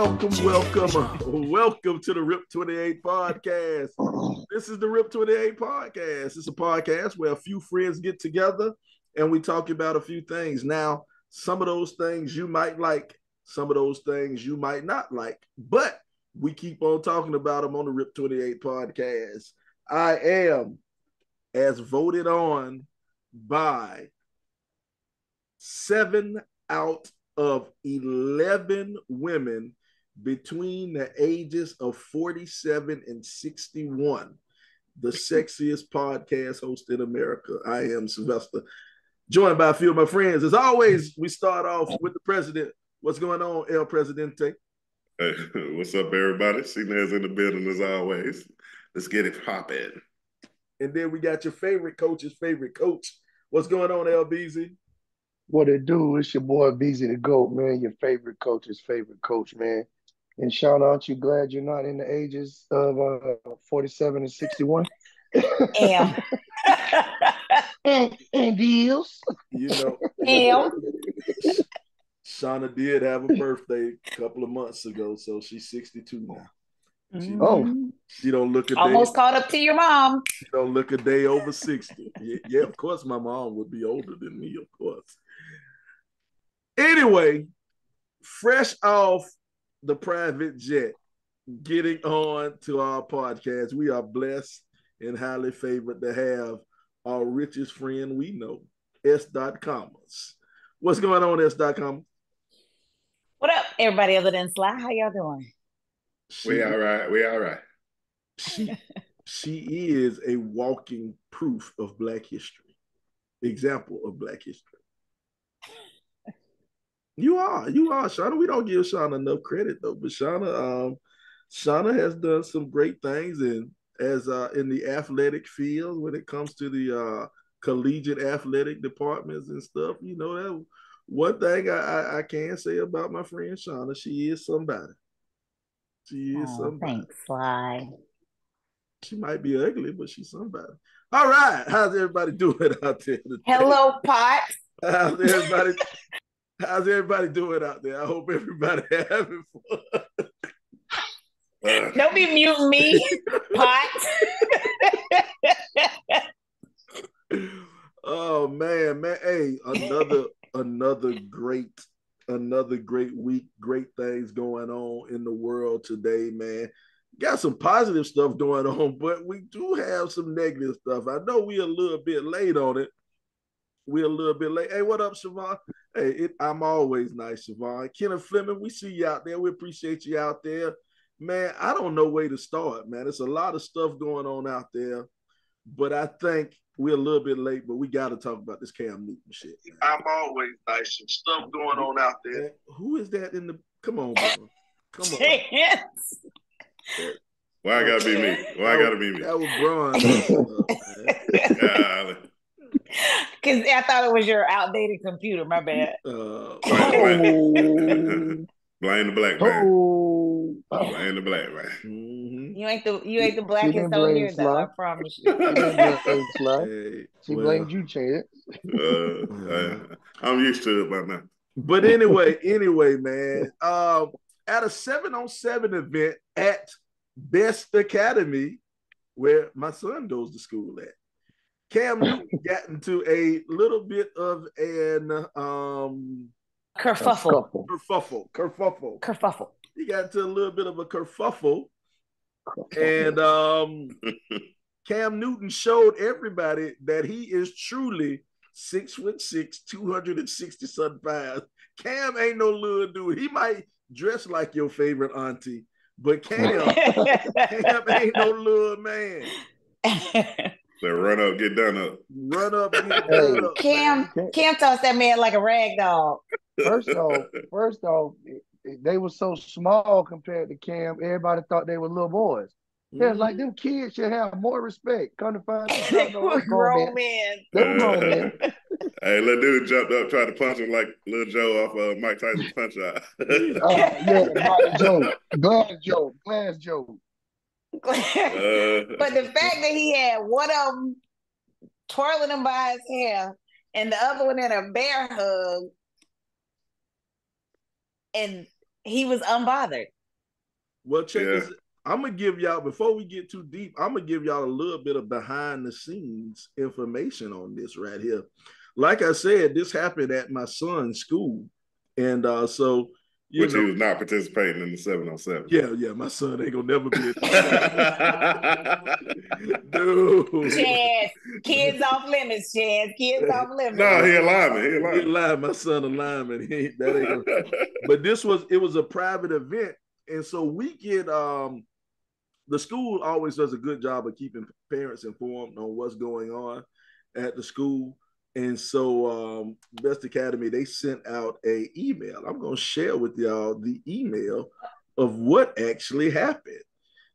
Welcome to the Rip 28 podcast. This is the Rip 28 podcast. It's a podcast where a few friends get together and we talk about a few things. Now, some of those things you might like, some of those things you might not like, but we keep on talking about them on the Rip 28 podcast. I am, as voted on by 7 out of 11 women between the ages of 47 and 61, the sexiest podcast host in America. I am Sylvester, joined by a few of my friends. As always, we start off with the president. What's going on, El Presidente? Hey, what's up, everybody? Cina's in the building as always. Let's get it popping. And then we got your favorite coach's favorite coach. What's going on, LBZ? What it do? It's your boy BZ the GOAT, man. Your favorite coach's favorite coach, man. And Sean, aren't you glad you're not in the ages of 47 and 61? Am. and deals. You know, Am. Shauna did have a birthday a couple of months ago, so she's 62 now. She don't look a day. Almost caught up to your mom. She don't look a day over 60. Yeah, of course my mom would be older than me, of course. Anyway, fresh off the private jet, getting on to our podcast, we are blessed and highly favored to have our richest friend we know, S.Commas. What's going on, S.Commas? What up, everybody other than Sly? How y'all doing? We all right. She is a walking proof of Black history, example of Black history. You are, Shauna. We don't give Shauna enough credit though, but Shauna has done some great things in the athletic field when it comes to the collegiate athletic departments and stuff. You know, that one thing I can say about my friend Shauna, she is somebody. She is somebody. Thanks, Sly. She might be ugly, but she's somebody. All right, how's everybody doing out there today? Hello, Pot. How's everybody doing out there? I hope everybody having fun. Don't be muting me, Pot. Oh man. Hey, another great week, great things going on in the world today, man. Got some positive stuff going on, but we do have some negative stuff. I know we're a little bit late on it. We're a little bit late. Hey, what up, Siobhan? Hey, I'm always nice, Siobhan. Kenneth Fleming, we see you out there. We appreciate you out there. Man, I don't know where to start, man. There's a lot of stuff going on out there, but I think we're a little bit late, but we got to talk about this Cam Newton shit. Man. I'm always nice. Some stuff going on out there. Man, who is that in the... Come on, bro. Come on. Why I gotta be me? Why I gotta be me? That was Braun. Because I thought it was your outdated computer. My bad. Blame the black man. Blame the black man. Mm-hmm. You ain't the blackest on here, though. I promise you. She blamed you, Chad. I'm used to it by now. But anyway, man. At a 7-on-7 event at Best Academy, where my son goes to school at, Cam Newton got into a little bit of an kerfuffle. He got into a little bit of a kerfuffle. And Cam Newton showed everybody that he is truly 6'6", 260-something pounds. Cam ain't no little dude. He might dress like your favorite auntie, but Cam ain't no little man. So run up, get done up. Run up, get done up. Cam tossed that man like a rag dog. First off, they were so small compared to Cam. Everybody thought they were little boys. Yeah, like them kids should have more respect. Come to find out, they were grown men. They were grown men. Hey, little dude jumped up, tried to punch him like Little Joe off Mike Tyson's Punch Out. Yeah, Mike Joe, Glass Joe. But the fact that he had one of them twirling him by his hair and the other one in a bear hug, and he was unbothered. Well, check this. I'm gonna give y'all, before we get too deep, I'm gonna give y'all a little bit of behind the scenes information on this right here. Like I said, this happened at my son's school, and so he was not participating in the 707. Yeah, my son ain't gonna never be. Dude, Chaz, kids off limits. Chaz, kids off limits. No, he a lineman. He a lineman. My son a lineman. That ain't gonna. But it was a private event, and so we get the school always does a good job of keeping parents informed on what's going on at the school. And so Best Academy, they sent out an email. I'm going to share with y'all the email of what actually happened.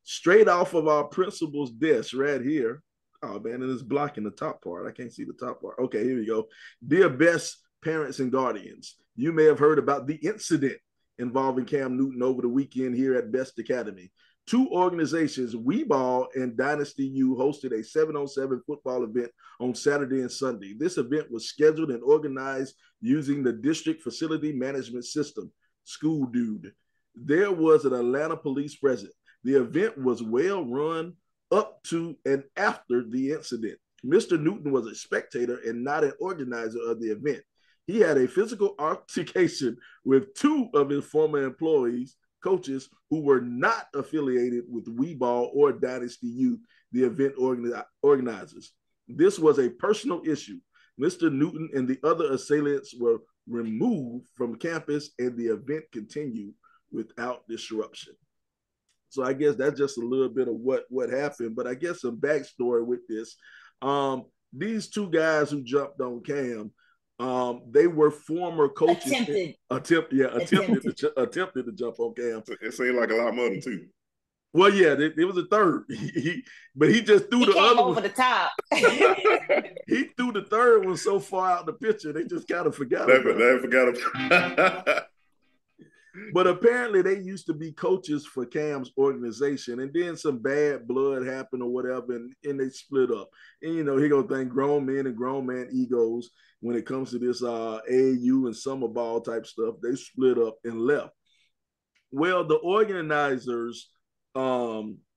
Straight off of our principal's desk right here. Oh, man, and it's blocking the top part. I can't see the top part. Okay, here we go. Dear Best Parents and Guardians, you may have heard about the incident involving Cam Newton over the weekend here at Best Academy. Two organizations, Weeball and Dynasty U, hosted a 7-on-7 football event on Saturday and Sunday. This event was scheduled and organized using the district facility management system, School Dude. There was an Atlanta police present. The event was well run up to and after the incident. Mr. Newton was a spectator and not an organizer of the event. He had a physical altercation with two of his former employees, coaches who were not affiliated with Weeball or Dynasty U, the event organizers. This was a personal issue. Mr. Newton and the other assailants were removed from campus and the event continued without disruption. So I guess that's just a little bit of what happened, but I guess some backstory with this. These two guys who jumped on Cam, they were former coaches. Attempted to jump on Cam. It seemed like a lot more than two. Well, yeah, it was a third. But he just threw the other over one the top. He threw the third one so far out the picture, they just kind of forgot about it. They forgot about it. But apparently they used to be coaches for Cam's organization, and then some bad blood happened or whatever, and they split up. And he gonna think grown men and grown man egos when it comes to this AAU and summer ball type stuff. They split up and left. Well, the organizers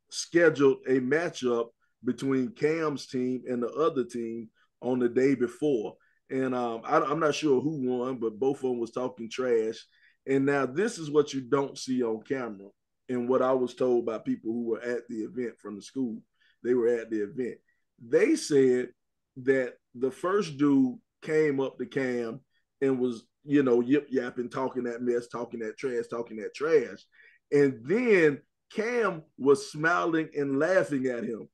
scheduled a matchup between Cam's team and the other team on the day before, and I'm not sure who won, but both of them was talking trash. And now this is what you don't see on camera, and what I was told by people who were at the event from the school. They were at the event. They said that the first dude came up to Cam and was, yip-yapping, talking that mess, talking that trash. And then Cam was smiling and laughing at him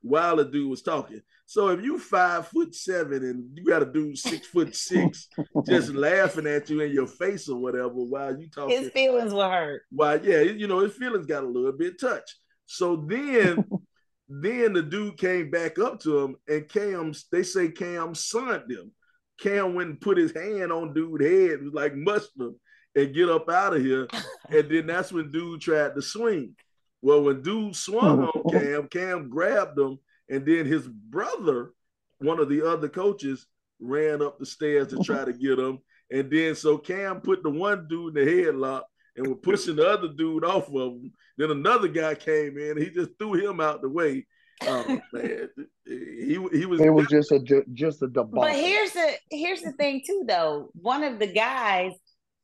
while the dude was talking. So if you 5'7" and you got a dude 6'6" just laughing at you in your face or whatever while you talking, his feelings were hurt. Why, yeah, his feelings got a little bit touched. So then the dude came back up to him, and they say Cam sunned him. Cam went and put his hand on dude's head, was like mushed him and get up out of here. And then that's when dude tried to swing. Well, when dude swung on Cam grabbed him, and then his brother, one of the other coaches, ran up the stairs to try to get him. And then so Cam put the one dude in the headlock and was pushing the other dude off of him. Then another guy came in, and he just threw him out the way. Oh man, he was. It was just a debacle. But here's the thing too, though. One of the guys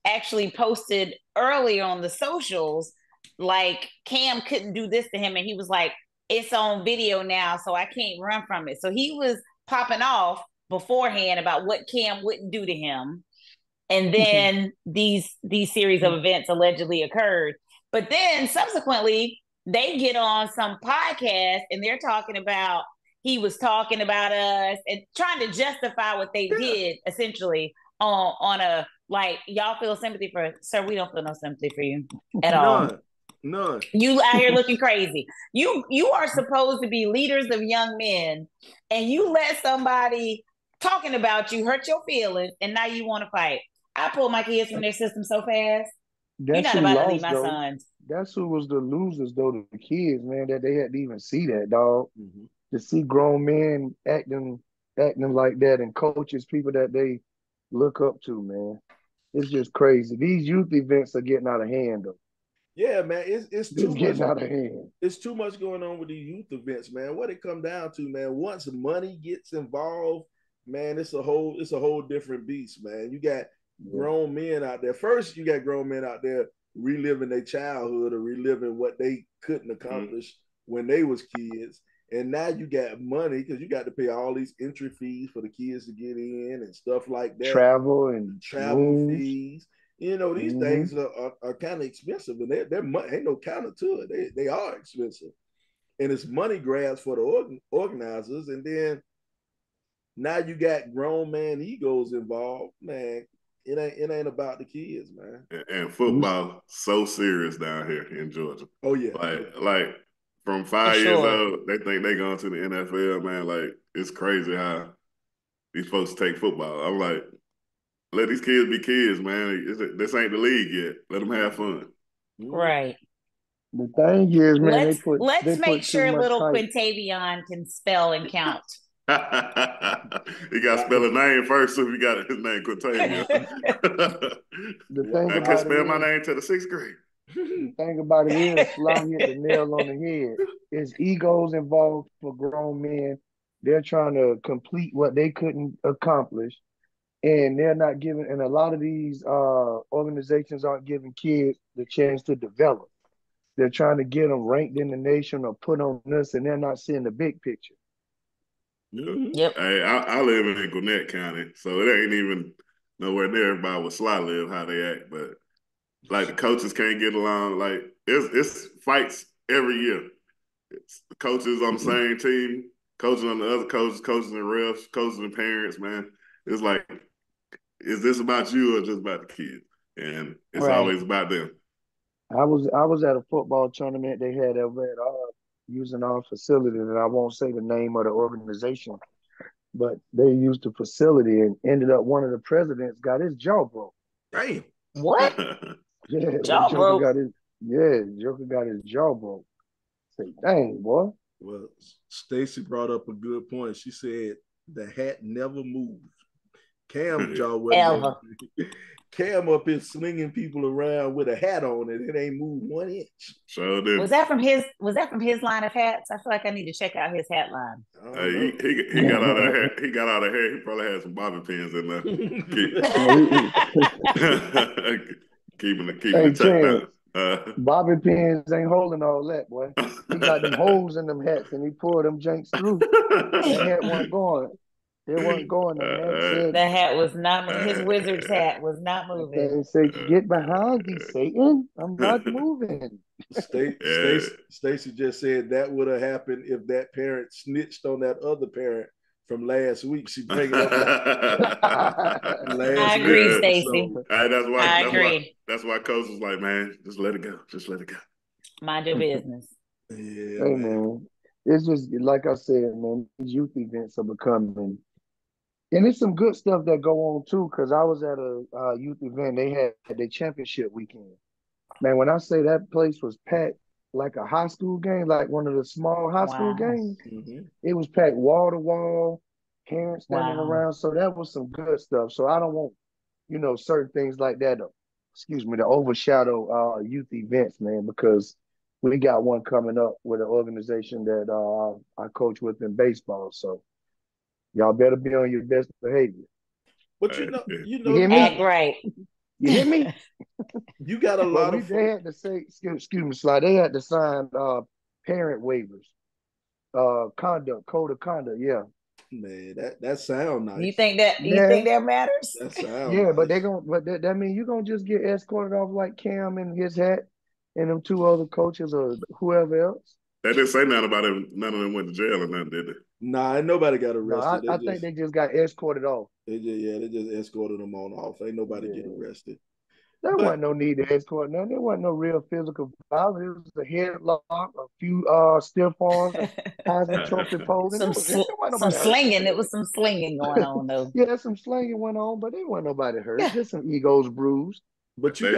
actually posted earlier on the socials, like Cam couldn't do this to him, and he was like, "It's on video now, so I can't run from it." So he was popping off beforehand about what Cam wouldn't do to him, and then these series of events allegedly occurred. But then subsequently, they get on some podcast and they're talking about he was talking about us and trying to justify what they did essentially on a, like, y'all feel sympathy for, sir, we don't feel no sympathy for you at all. None. You out here looking crazy. You are supposed to be leaders of young men, and you let somebody talking about you hurt your feelings, and now you want to fight. I pull my kids from their system so fast. You're not about to leave my sons. That's who was the losers, though, the kids, man, that they had to even see that, dog. Mm-hmm. To see grown men acting like that, and coaches, people that they look up to, man. It's just crazy. These youth events are getting out of hand, though. Yeah, man, it's It's too much. getting out of hand. It's too much going on with these youth events, man. What it come down to, man, once money gets involved, man, it's a whole different beast, man. You got grown men out there. First, you got grown men out there reliving their childhood or reliving what they couldn't accomplish when they was kids. And now you got money because you got to pay all these entry fees for the kids to get in and stuff like that. Travel and travel fees. You know, these things are kind of expensive, and they're ain't no counter to it. They are expensive, and it's money grabs for the organizers. And then now you got grown man egos involved, man. It ain't about the kids, man. And football so serious down here in Georgia. Oh yeah, like from 5 years old, they think they going to the NFL, man. Like it's crazy how these folks take football. I'm like, let these kids be kids, man. This ain't the league yet. Let them have fun. Right. The thing is, man, let's make sure little Quintavion can spell and count. He got to spell his name first, so he got his name Quintavion. The thing I can't spell my name till the 6th grade. The thing about it is, Sly hit the nail on the head. Is egos involved for grown men. They're trying to complete what they couldn't accomplish. And they're not giving, and a lot of these organizations aren't giving kids the chance to develop. They're trying to get them ranked in the nation or put on this, and they're not seeing the big picture. Yep. Hey, I live in Gwinnett County, so it ain't even nowhere near everybody where Sly live, how they act. But like the coaches can't get along. Like it's fights every year. It's the coaches on the same team, coaches on the other coaches, coaches and refs, coaches and parents, man. It's like, is this about you or just about the kids? And it's always about them. I was at a football tournament they had over at using our facility, and I won't say the name of the organization, but they used the facility and ended up one of the presidents got his jaw broke. Damn. What? Yeah, jaw broke. Joker got his jaw broke. Say, dang, boy. Well, Stacy brought up a good point. She said the hat never moved. Cam's jaw wasn't Cam up here slinging people around with a hat on it. It ain't moved 1 inch. Sure did. Was that from his line of hats? I feel like I need to check out his hat line. He got out of hair. He got out of hair. He probably had some bobby pins in there. keeping it tucked down. Bobby pins ain't holding all that, boy. He got them holes in them hats and he pulled them janks through. That hat wasn't going. It wasn't going. The hat was not his wizard's hat was not moving. They say, get behind me, Satan. I'm not moving. Stacy just said that would have happened if that parent snitched on that other parent from last week. She bring it up I agree, Stacy. I agree. That's why Coach was like, man, just let it go. Just let it go. Mind your business. Yeah, hey, man. It's just like I said, man, these youth events are becoming. And it's some good stuff that go on too, because I was at a youth event. They had their championship weekend. Man, when I say that place was packed like a high school game, like one of the small high school games, it was packed wall to wall, parents standing around. So that was some good stuff. So I don't want, certain things like that to overshadow youth events, man, because we got one coming up with an organization that I coach with in baseball. So y'all better be on your best behavior. But you hear me? Act right. You hear me? You got a lot of. They had to say, excuse me, Sly. They had to sign parent waivers, code of conduct. Yeah. Man, that sound nice. You think that matters? That sound nice. But that means you're gonna just get escorted off like Cam and his hat and them two other coaches or whoever else. They didn't say nothing about it. None of them went to jail or nothing, did they? Nah, nobody got arrested. No, I think they just got escorted off. They just escorted them on off. Ain't nobody getting arrested. There wasn't no need to escort none. There wasn't no real physical violence. It was a headlock, a few stiff arms, Heisman Trophy pose. Some slinging. It was some slinging going on though. Yeah, some slinging went on, but there wasn't nobody hurt. Just some egos bruised. But they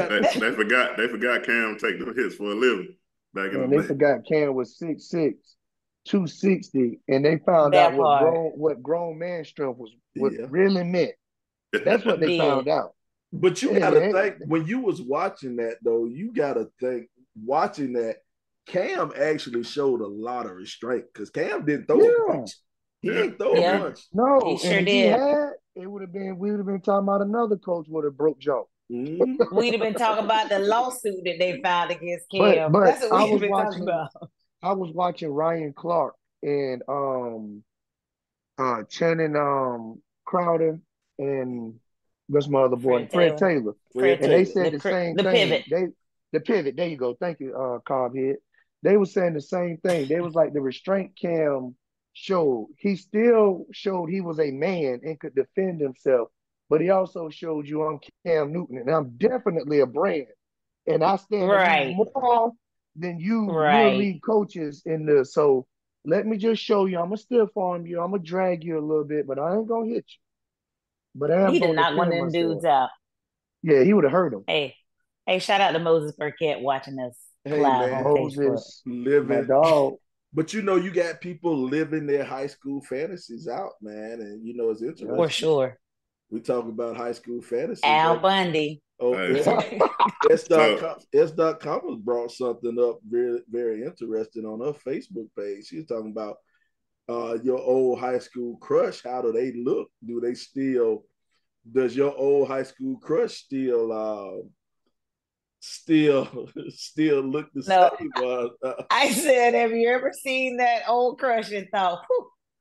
forgot Cam take the hits for a living back in the day. They forgot Cam was 6'6", 260, and they found out what grown man strength was really meant. That's what they found out. But you gotta think when you was watching that though, you gotta think watching that Cam actually showed a lot of restraint because Cam didn't throw a punch. He ain't throw a punch. No, he sure and if did. he had, we would have been talking about another coach would have broke jaw. Mm-hmm. We'd have been talking about the lawsuit that they filed against Cam. But That's what we'd have been talking about. I was watching Ryan Clark and Channing Crowder and what's my other boy? Fred Taylor. And they said the same thing. Pivot. The pivot. There you go. Thank you, Cobhead. They were saying the same thing. They was like the restraint Cam showed. He still showed he was a man and could defend himself, but he also showed you I'm Cam Newton and I'm definitely a brand. And I stand more than you real league coaches in the. So let me just show you. I'm gonna stiff arm you. I'm gonna drag you a little bit, but I ain't gonna hit you. But I am. He did not want them dudes out. Yeah, he would have hurt him. Hey, shout out to Moses Burkett watching us. Hey man, Moses living dog. But you know, you got people living their high school fantasies out, man, and you know it's interesting. For sure. We talk about high school fantasies. Al Bundy. Oh, S.com has brought something up very, very interesting on her Facebook page. She's talking about your old high school crush. How do they look? Does your old high school crush still look the same? I said, have you ever seen that old crush and thought,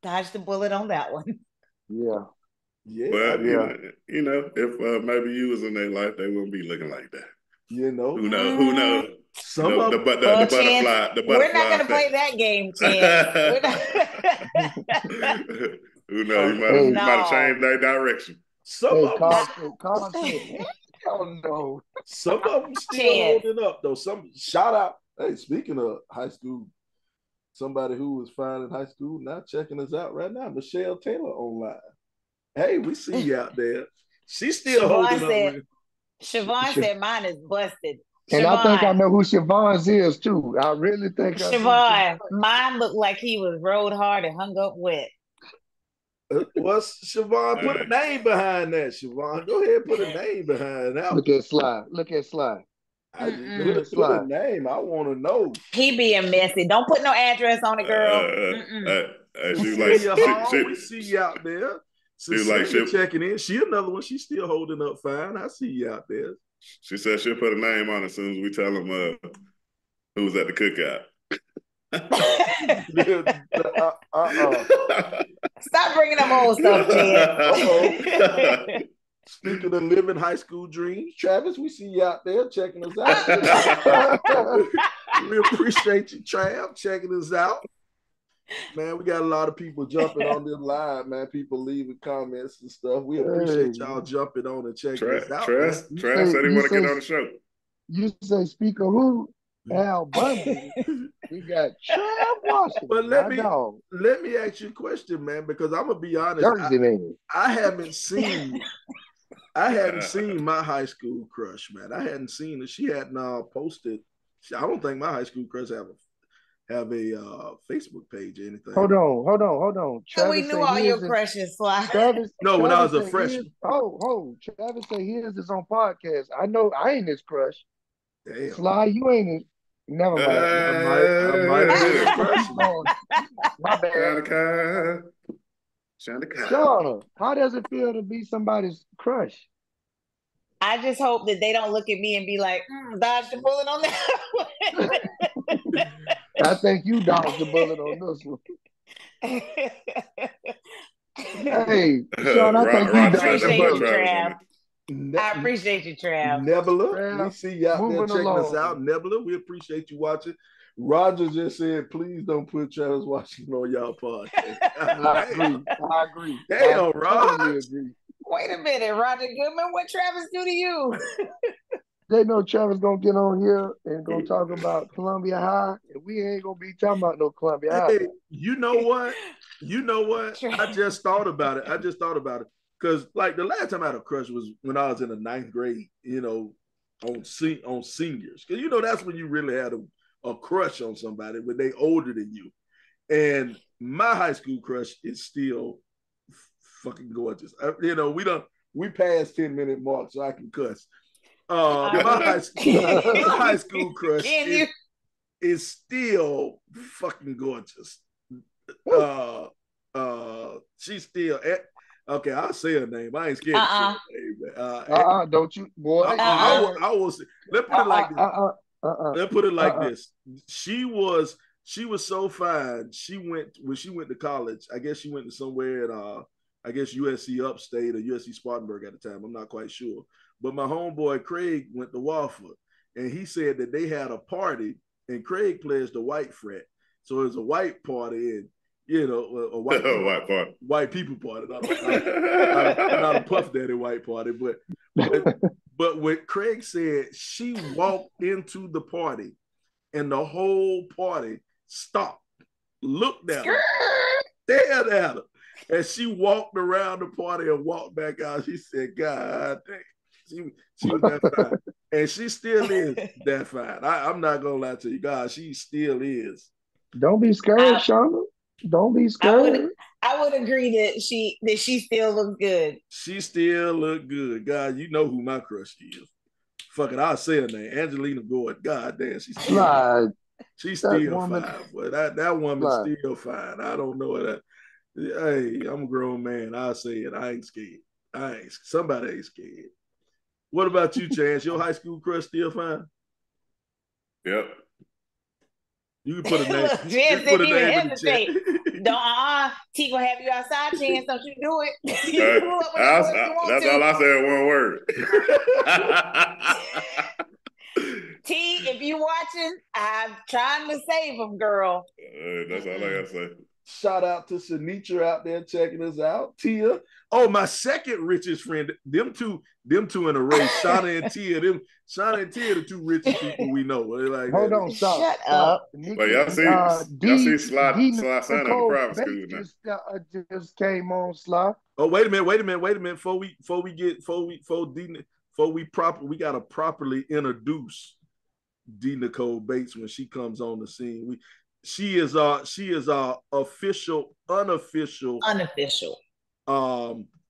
dodged the bullet on that one? Yeah. But you know, if maybe you was in their life, they wouldn't be looking like that. You know, who knows? The butterfly. We're not going to play that game, Chance. Who knows? You might have changed their direction. Some of them still holding up though. Some shout out. Hey, speaking of high school, somebody who was fine in high school now checking us out right now. Michelle Taylor online. Hey, we see you out there. She's still holding up. Siobhan said mine is busted. And I think I know who Siobhan's is too. I really think Siobhan. Mine looked like he was rode hard and hung up wet. What's Siobhan? Put a name behind that, Siobhan. Go ahead, put a name behind that. Look at Sly. Put a name. I want to know. He being messy. Don't put no address on it, girl. We see you out there. Cecilia checking in. She another one. She's still holding up fine. I see you out there. She said she'll put a name on it as soon as we tell them who was at the cookout. Stop bringing up old stuff, Chad. Speaking of living high school dreams, Travis, we see you out there checking us out. We appreciate you, Trav, checking us out. Man, we got a lot of people jumping on this live, man. People leaving comments and stuff. We appreciate y'all jumping on and checking us out. Trav said he want to get on the show. You say speak of who? Al Bundy. We got Trav Washington. But let me ask you a question, man, because I'm gonna be honest. I haven't seen my high school crush, man. I hadn't seen it. She hadn't posted. I don't think my high school crush have a Facebook page or anything. Hold on. So we knew all your crushes, Sly. When I was a freshman. Travis said his is on podcast. I know I ain't his crush. Damn. Sly, you ain't his. Never mind. I might have been a freshman. My bad. Shauna, how does it feel to be somebody's crush? I just hope that they don't look at me and be like, dodge the bullet on that one. I think you dodged the bullet on this one. Hey, Sean, I think you dodged the bullet. I appreciate you, Trav. Nebula, we see you out there checking us out. Nebula, we appreciate you watching. Roger just said, please don't put Travis Washington on y'all podcast. I agree. Damn, Roger. Wait a minute, Roger Goodman, what Travis do to you? They know Travis gonna get on here and gonna talk about Columbia High, and we ain't gonna be talking about no Columbia High. Hey, you know what? I just thought about it. Because like the last time I had a crush was when I was in the 9th grade, you know, on seniors. Because, you know, that's when you really had a crush on somebody when they older than you. And my high school crush is still fucking gorgeous. You know, we passed 10-minute mark, so I can cuss. My high school crush is still fucking gorgeous. She's still okay. I'll say her name. I ain't scared to say her name. Don't you, boy? I will say. Let's put it like this. Let's put it like this. She was so fine. When she went to college. I guess she went to somewhere at I guess USC Upstate or USC Spartanburg at the time. I'm not quite sure. But my homeboy Craig went to Wofford, and he said that they had a party, and Craig plays the white frat. So it was a white party, and a white party. White people party, not a Puff Daddy white party. But what Craig said, she walked into the party, and the whole party stopped, looked at her, stared at her. And she walked around the party and walked back out. She said, God dang. She was that fine. And she still is that fine. I'm not going to lie to you, God. She still is. Don't be scared, Shonda. Don't be scared. I would agree that she still looks good. She still look good. God, you know who my crush is. Fuck it, I'll say her name. Angelina Gordon. God damn, she's still fine. Boy. That woman's still fine. I don't know that. Hey, I'm a grown man. I say it. I ain't scared. Somebody ain't scared. What about you, Chance? Your high school crush still fine? Yep. You can put a name. Look, Chance didn't even hesitate. Don't T gonna have you outside, Chance. Don't you do it? That's all I said. One word. T, if you watching, I'm trying to save him, girl. That's all I gotta say. Shout out to Sinitra out there checking us out. Tia. Oh, my second richest friend. Them two in a race. Shauna and Tia. Shauna and Tia are the two richest people we know. Like, hold on, stop. Shut up. But y'all see Sly sign at the private school now. Just came on, Sly. Oh, wait a minute. Before we gotta properly introduce D. Nicole Bates when she comes on the scene. She is our unofficial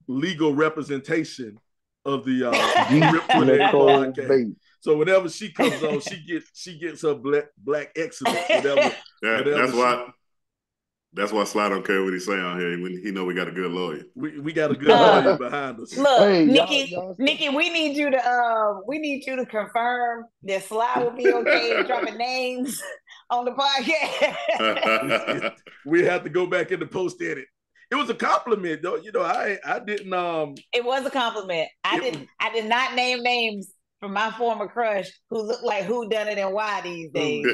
legal representation of the podcast. So whenever she comes on, she gets her black excellence. That's why Sly don't care what he say on here. When he know we got a good lawyer. We got a good lawyer behind us. Look, hey, Nikki, we need you to confirm that Sly will be okay dropping names on the podcast. We have to go back in the post edit. It was a compliment, though. I didn't. It was a compliment. I did not name names from my former crush who look like who done it and why these days.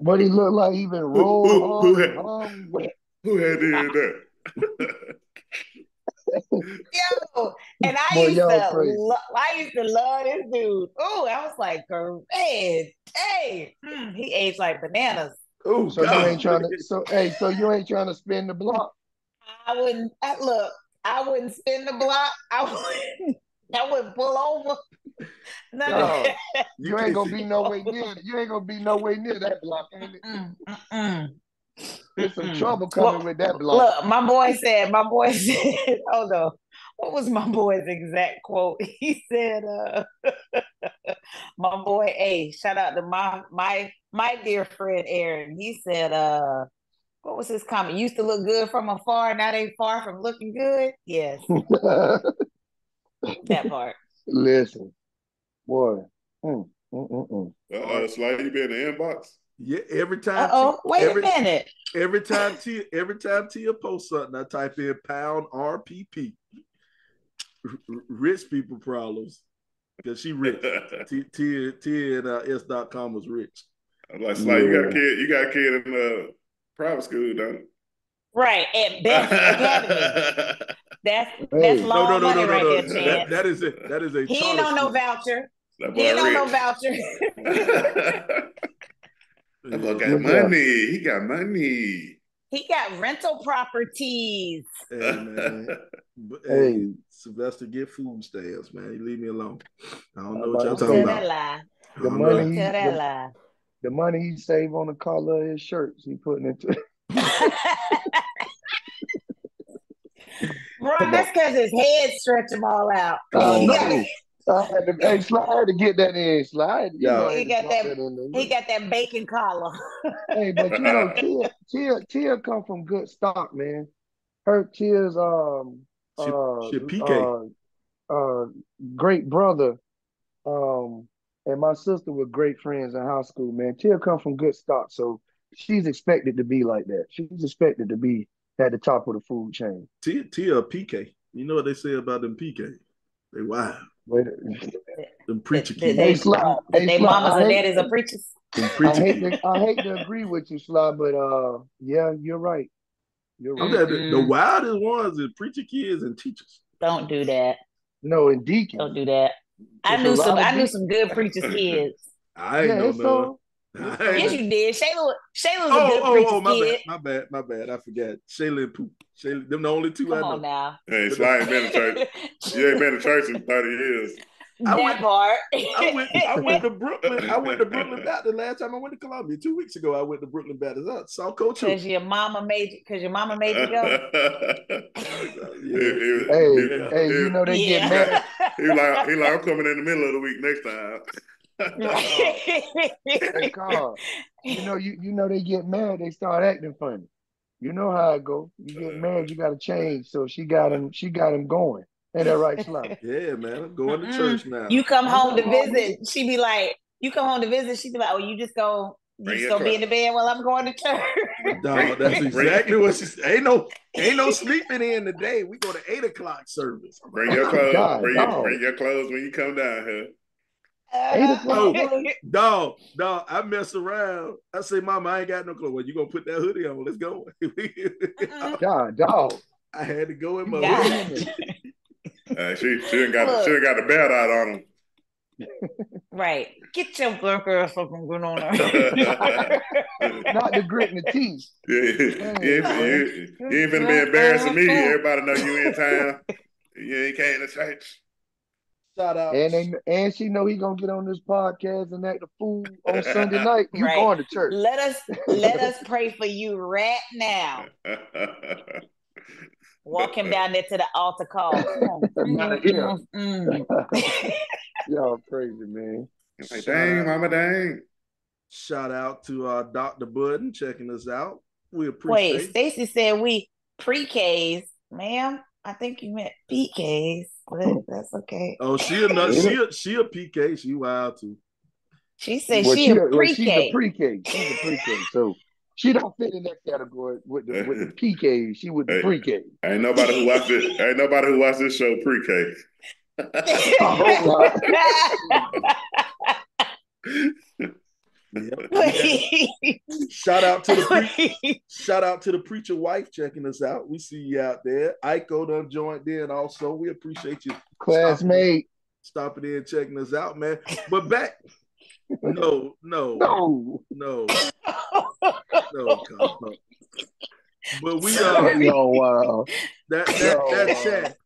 But he looked like he been rolled. Who had did that? Yo, and I used to love this dude. Oh, I was like, man, hey, he aged like bananas. Oh, so God. You ain't trying to. So you ain't trying to spin the block. I wouldn't spin the block. I wouldn't pull over. No. You ain't gonna be nowhere near. You ain't gonna be nowhere near that block, ain't it? There's some trouble coming with that block. Look, my boy said, hold on. What was my boy's exact quote? He said, my boy, hey, shout out to my dear friend Aaron. He said, what was his comment? Used to look good from afar, now they far from looking good. Yes. That part. Listen, boy. Sly, you be in the inbox? Yeah, every time. Wait a minute. Every time Tia posts something, I type in pound RPP. Rich people problems. Because she rich. Tia and S.com was rich. I'm like, Sly, you got a kid in private school, don't you? Right, at Best Academy. That's long money right there, Chance. That is a he ain't on no voucher. That boy got money. He got money. He got rental properties. Hey, man. Hey, Sylvester, get food stamps, man. You leave me alone. I don't know what y'all talking about. The money he saved on the collar of his shirts, he putting into Bro, that's because his head stretched them all out. No. Hey, Sly, I had to get that in. Sly, Yeah. He got that bacon collar. Hey, but Tia come from good stock, man. Tia's She PK. great brother, and my sister were great friends in high school, man. Tia come from good stock, so she's expected to be like that. She's expected to be at the top of the food chain. Tia PK. You know what they say about them PK? They wild. Wait, Them preacher They kids. mamas and daddies are preachers. Them preacher kids. I hate to agree with you, Sly, but yeah, you're right. You're right. The wildest ones is preacher kids and teachers. Don't do that. No, and deacons. Don't do that. I knew some good preachers' kids. I ain't know none. Yes, you did. Shayla was a good preacher's kid. My bad. I forgot. Shayla and Poop. Them the only two Come I know. on now. Hey, Sly ain't been to church. You ain't been to church in 30 years. I went to Brooklyn. I went to Brooklyn Baptist last time I went to Columbia. 2 weeks ago, I went to Brooklyn Baptist. I saw Coach. Because your mama made you go. Hey, you know they get mad. He like, I'm coming in the middle of the week next time. Hey, Carl, you know they get mad. They start acting funny. You know how it go. You get mad, you got to change. So she got him going. Ain't that right, Sly? Yeah, man. I'm going to church now. You come home to visit. She be like, you come home to visit. She be like, oh, you just gonna be in the bed while I'm going to church. Dog, that's exactly what she said. Ain't no sleeping in today. We go to 8 o'clock service. Bring your clothes. Bring your clothes when you come down here. 8 o'clock. Dog, I mess around. I say, Mama, I ain't got no clothes. Well, you gonna put that hoodie on? Let's go. Dog. I had to go in my hoodie. She done got a belt out on him. Right. Get your black ass up and get on there. Not the grit and the teeth. You ain't finna be embarrassing me. Everybody know you in town. You ain't came to church. Shout out. And she know he gonna get on this podcast and act a fool on Sunday night. You going to church. Let us pray for you right now. Walk him down there to the altar call. Y'all crazy, man. Like, dang, Mama, dang. Shout out to Dr. Budden checking us out. We appreciate. Wait, Stacy said we pre-Ks, ma'am. I think you meant PKs, but that's okay. Oh, she a PK. She wild too. She said she a pre-K. She's a pre-K. She's a pre-K. So she don't fit in that category with the PK. She with the pre-K. Ain't nobody who watched it. Ain't nobody who watched this show pre-K. Yep. Shout out to the preacher wife checking us out. We see you out there. Iko done joined in also. We appreciate you, classmate, stopping in checking us out, man. But back, no. But we wow. That chat,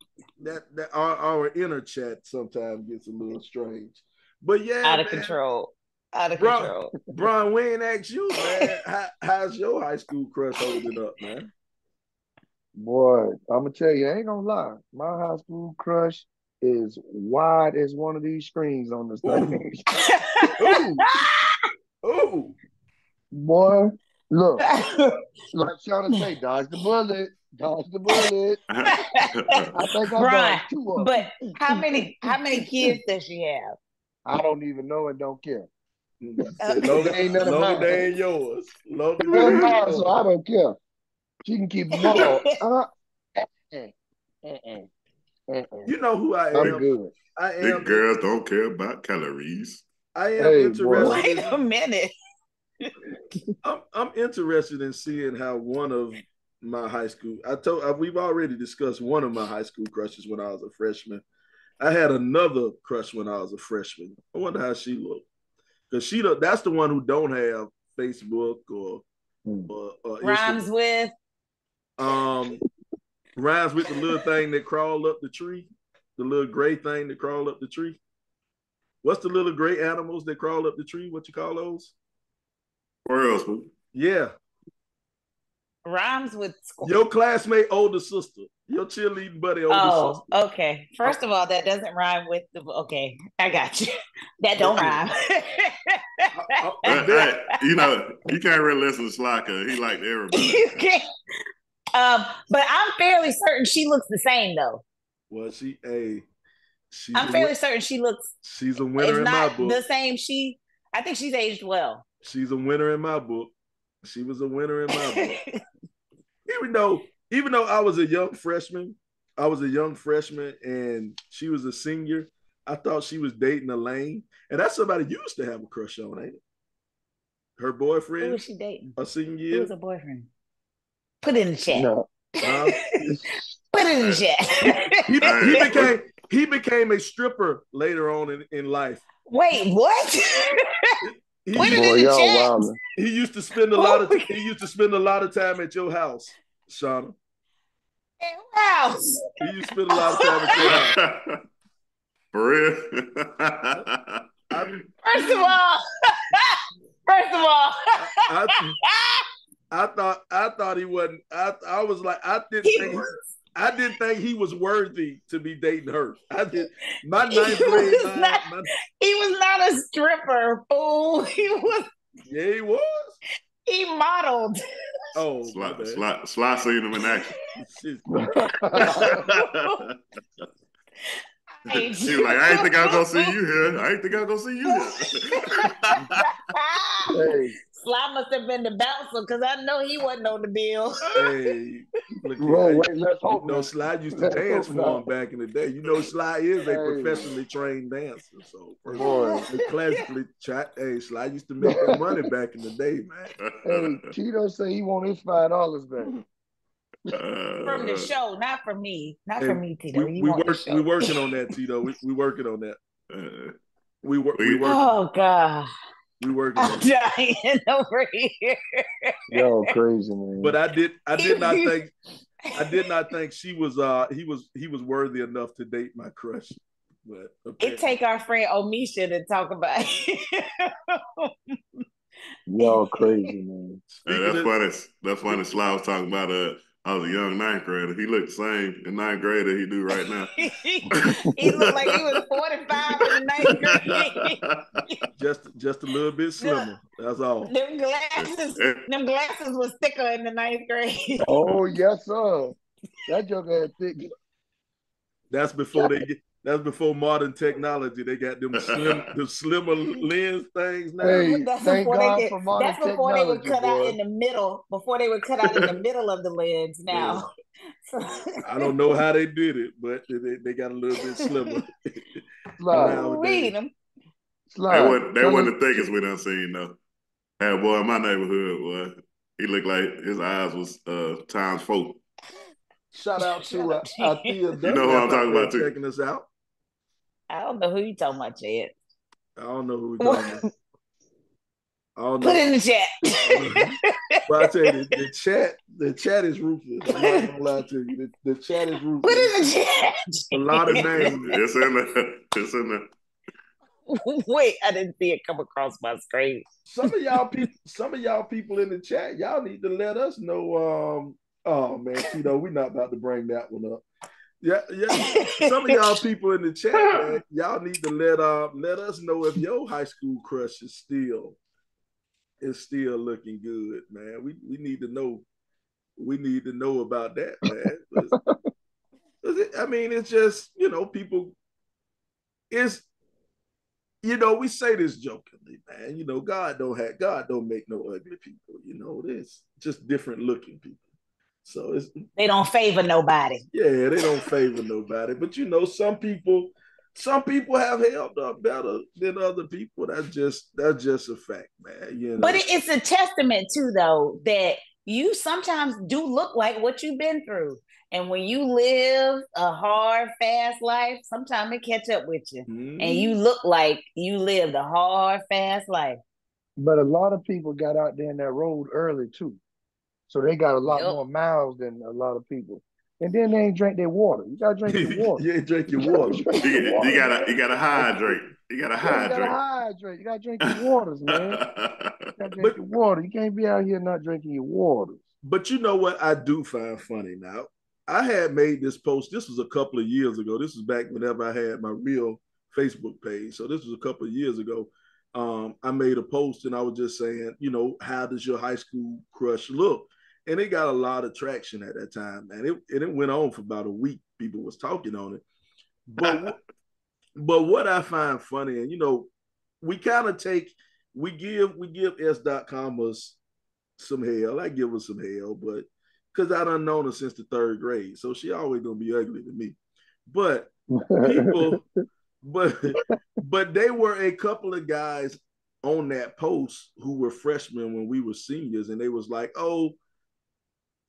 that our inner chat sometimes gets a little strange. But yeah, out of control. Brian, we ain't asked you, man. How's your high school crush holding up, man? Boy, I'm gonna tell you, I ain't gonna lie. My high school crush is wide as one of these screens on the stage. Ooh. Boy, look. Like Shauna say, dodge the bullet. Dodge the bullet. I think I Brian, got 2 of them. But how many kids does she have? I don't even know and don't care. Long as they ain't yours. So I don't care. She can keep them all. You know who I am. I'm good. Big girls don't care about calories. I am interested. Wait a minute. I'm interested in seeing how one of my high school. We've already discussed one of my high school crushes when I was a freshman. I had another crush when I was a freshman. I wonder how she looked. Because that's the one who don't have Facebook or rhymes with the little thing that crawled up the tree, the little gray thing that crawled up the tree. What's the little gray animals that crawl up the tree? What you call those? Squirrels. Yeah. rhymes with school. Your classmate older sister. Your cheerleading buddy older sister. Okay. First of all, that doesn't rhyme with the. Okay, I got you. That don't rhyme. You know, you can't really listen to Sly because he liked everybody. You can't. But I'm fairly certain she looks the same though. Well, I'm fairly certain she looks. She's a winner in my book. The same. I think she's aged well. She's a winner in my book. She was a winner in my book. Even though I was a young freshman, and she was a senior, I thought she was dating Elaine. And that's somebody you used to have a crush on, ain't it? Her boyfriend? Who was she dating? A senior year? Who was her boyfriend? Put it in the chat. No. Put it in the chat. He became a stripper later on in life. Wait, what? He used to spend a lot of time at your house, Shauna. At who house? He used to spend a lot of time at your house. For real? First of all, I thought he wasn't. I was like, I didn't think he was worthy to be dating her. I did. My ninth grade. He was not a stripper, fool. Yeah, he was. He modeled. Oh, Sly seen him in action. She was like, I ain't think I was gonna see you here. Hey. Sly must have been the bouncer because I know he wasn't on the bill. Hey, look, let's hope. Sly used to dance for him back in the day. Sly is a professionally trained dancer. So, classically, Sly used to make that money back in the day, man. Hey, Tito say he want his $5 back. From the show, not from me. Not from me, Tito. We working on that, Tito. We working on that. We working. Oh God. We working. I'm dying over here. Yo, crazy man. But I did not think he was worthy enough to date my crush. But it take our friend Omisha to talk about it. Y'all crazy man. Hey, that's funny. Sly was talking about I was a young ninth grader. He looked the same in ninth grade as he do right now. He looked like he was 45 in the ninth grade. Just a little bit slimmer. That's all. Them glasses was thicker in the ninth grade. Oh yes, sir. That joker had thick. That's before modern technology. They got them slimmer lens things now. Hey, that's thank God before for modern they would cut boy. out in the middle. Before they would cut out in the middle of the lens. Now, I don't know how they did it, but they got a little bit slimmer. Read them. They wasn't the thickest we done seen though. Had a boy in my neighborhood, boy. He looked like his eyes was times 4. Shout out to Althea. You know who I'm talking about too. Checking us out. I don't know who you talking about, Chad. I don't know who we're talking about. I don't know. Put it in the chat. But I tell you, the chat is ruthless. I'm not gonna lie to you. The chat is ruthless. Put it in the chat. A lot of names. It's in there. Wait, I didn't see it come across my screen. Some of y'all people in the chat, y'all need to let us know. Oh man, Tito, we're not about to bring that one up. Yeah. Some of y'all people in the chat, man, y'all need to let us know if your high school crush is still looking good, man. We need to know. We need to know about that, man. I mean, it's just people. We say this jokingly, man. God don't make no ugly people. It's just different looking people. So they don't favor nobody. Yeah, they don't favor nobody. But some people have held up better than other people. That's just a fact, man. But it's a testament too, though, that you sometimes do look like what you've been through. And when you live a hard, fast life, sometimes it catch up with you. Mm-hmm. And you look like you lived a hard, fast life. But a lot of people got out there in that road early too. So they got a lot more miles than a lot of people. And then they ain't drink their water. You gotta drink your water. You ain't drink your water. You gotta hydrate. You gotta hydrate. You gotta drink your waters, man. You gotta drink your water. You can't be out here not drinking your waters. But you know what I do find funny now? I had made this post. This was a couple of years ago. This was back whenever I had my real Facebook page. So this was a couple of years ago. I made a post and I was just saying, how does your high school crush look? And it got a lot of traction at that time, and it went on for about a week. People was talking on it. But but what I find funny, and we kind of we give S.com us some hell. I give her some hell, but because I done known her since the third grade, so she always gonna be ugly to me. But people, but they were a couple of guys on that post who were freshmen when we were seniors, and they was like, "Oh,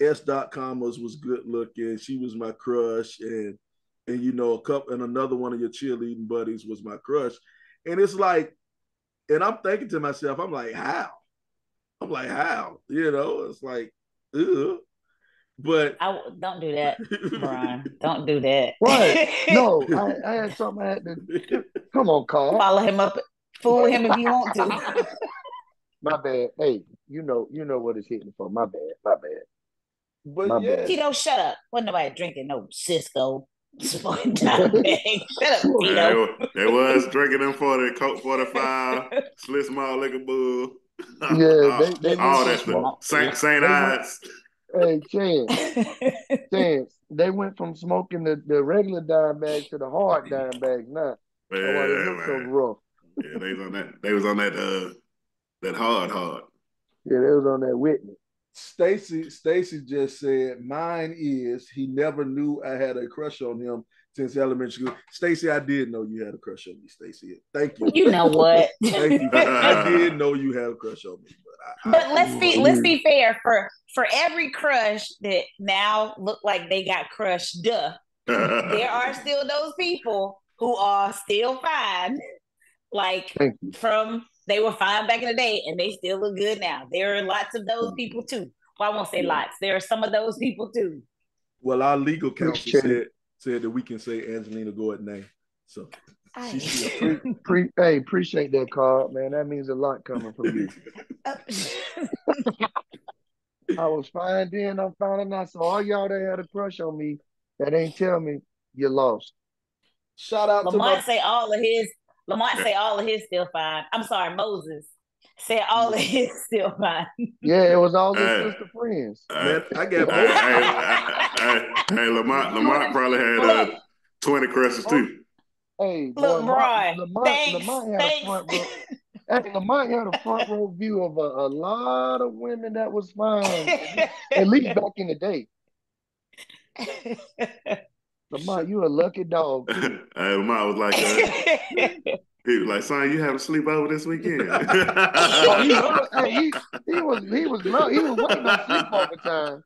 S.Com was good looking. She was my crush, and a couple and another one of your cheerleading buddies was my crush." And it's like, and I'm thinking to myself, I'm like, how? It's like, ugh. But don't do that, Brian. Don't do that. What? No, I had something I had to. Come on, Carl. Follow him up, fool him if you want to. My bad. Hey, you know what it's hitting for. My bad. But my yeah, bad. Tito, shut up. Wasn't nobody drinking no Cisco. Shut up, Tito. They was drinking them Coke 45, Slit Small Liquor Bull. Yeah, they all that stuff. St. Ides. Hey, Chance, they went from smoking the regular dime bags to the hard dime bags now. Yeah, that's why they look so rough. Yeah, they was on that. They was on that hard. Yeah, they was on that Whitney. Stacy just said, mine is he never knew I had a crush on him since elementary school. Stacy, I did know you had a crush on me, Stacy. Thank you. You know what? Thank you. I did know you had a crush on me. But let's be fair. For every crush that now look like they got crushed, there are still those people who are still fine. Like they were fine back in the day and they still look good now. There are lots of those people too. Well, I won't say lots. There are some of those people too. Well, our legal counsel said that we can say Angelina Gordon name. So appreciate that, Carl, man. That means a lot coming from you. I was fine then, I'm fine now. So all y'all that had a crush on me that ain't tell me, you lost. Shout out Lamont to say all of his still fine. I'm sorry, Moses said all of his still fine. Yeah, it was all his sister friends. Man, I got Hey, Lamont probably had 20 crushes too. Hey, look, Brian. Lamont had a front row. Lamont had a front row view of a lot of women that was fine, at least back in the day. Lamont, you a lucky dog. Hey, Lamont was like, he was like, son, you have a sleepover this weekend. he was waiting on sleepover time.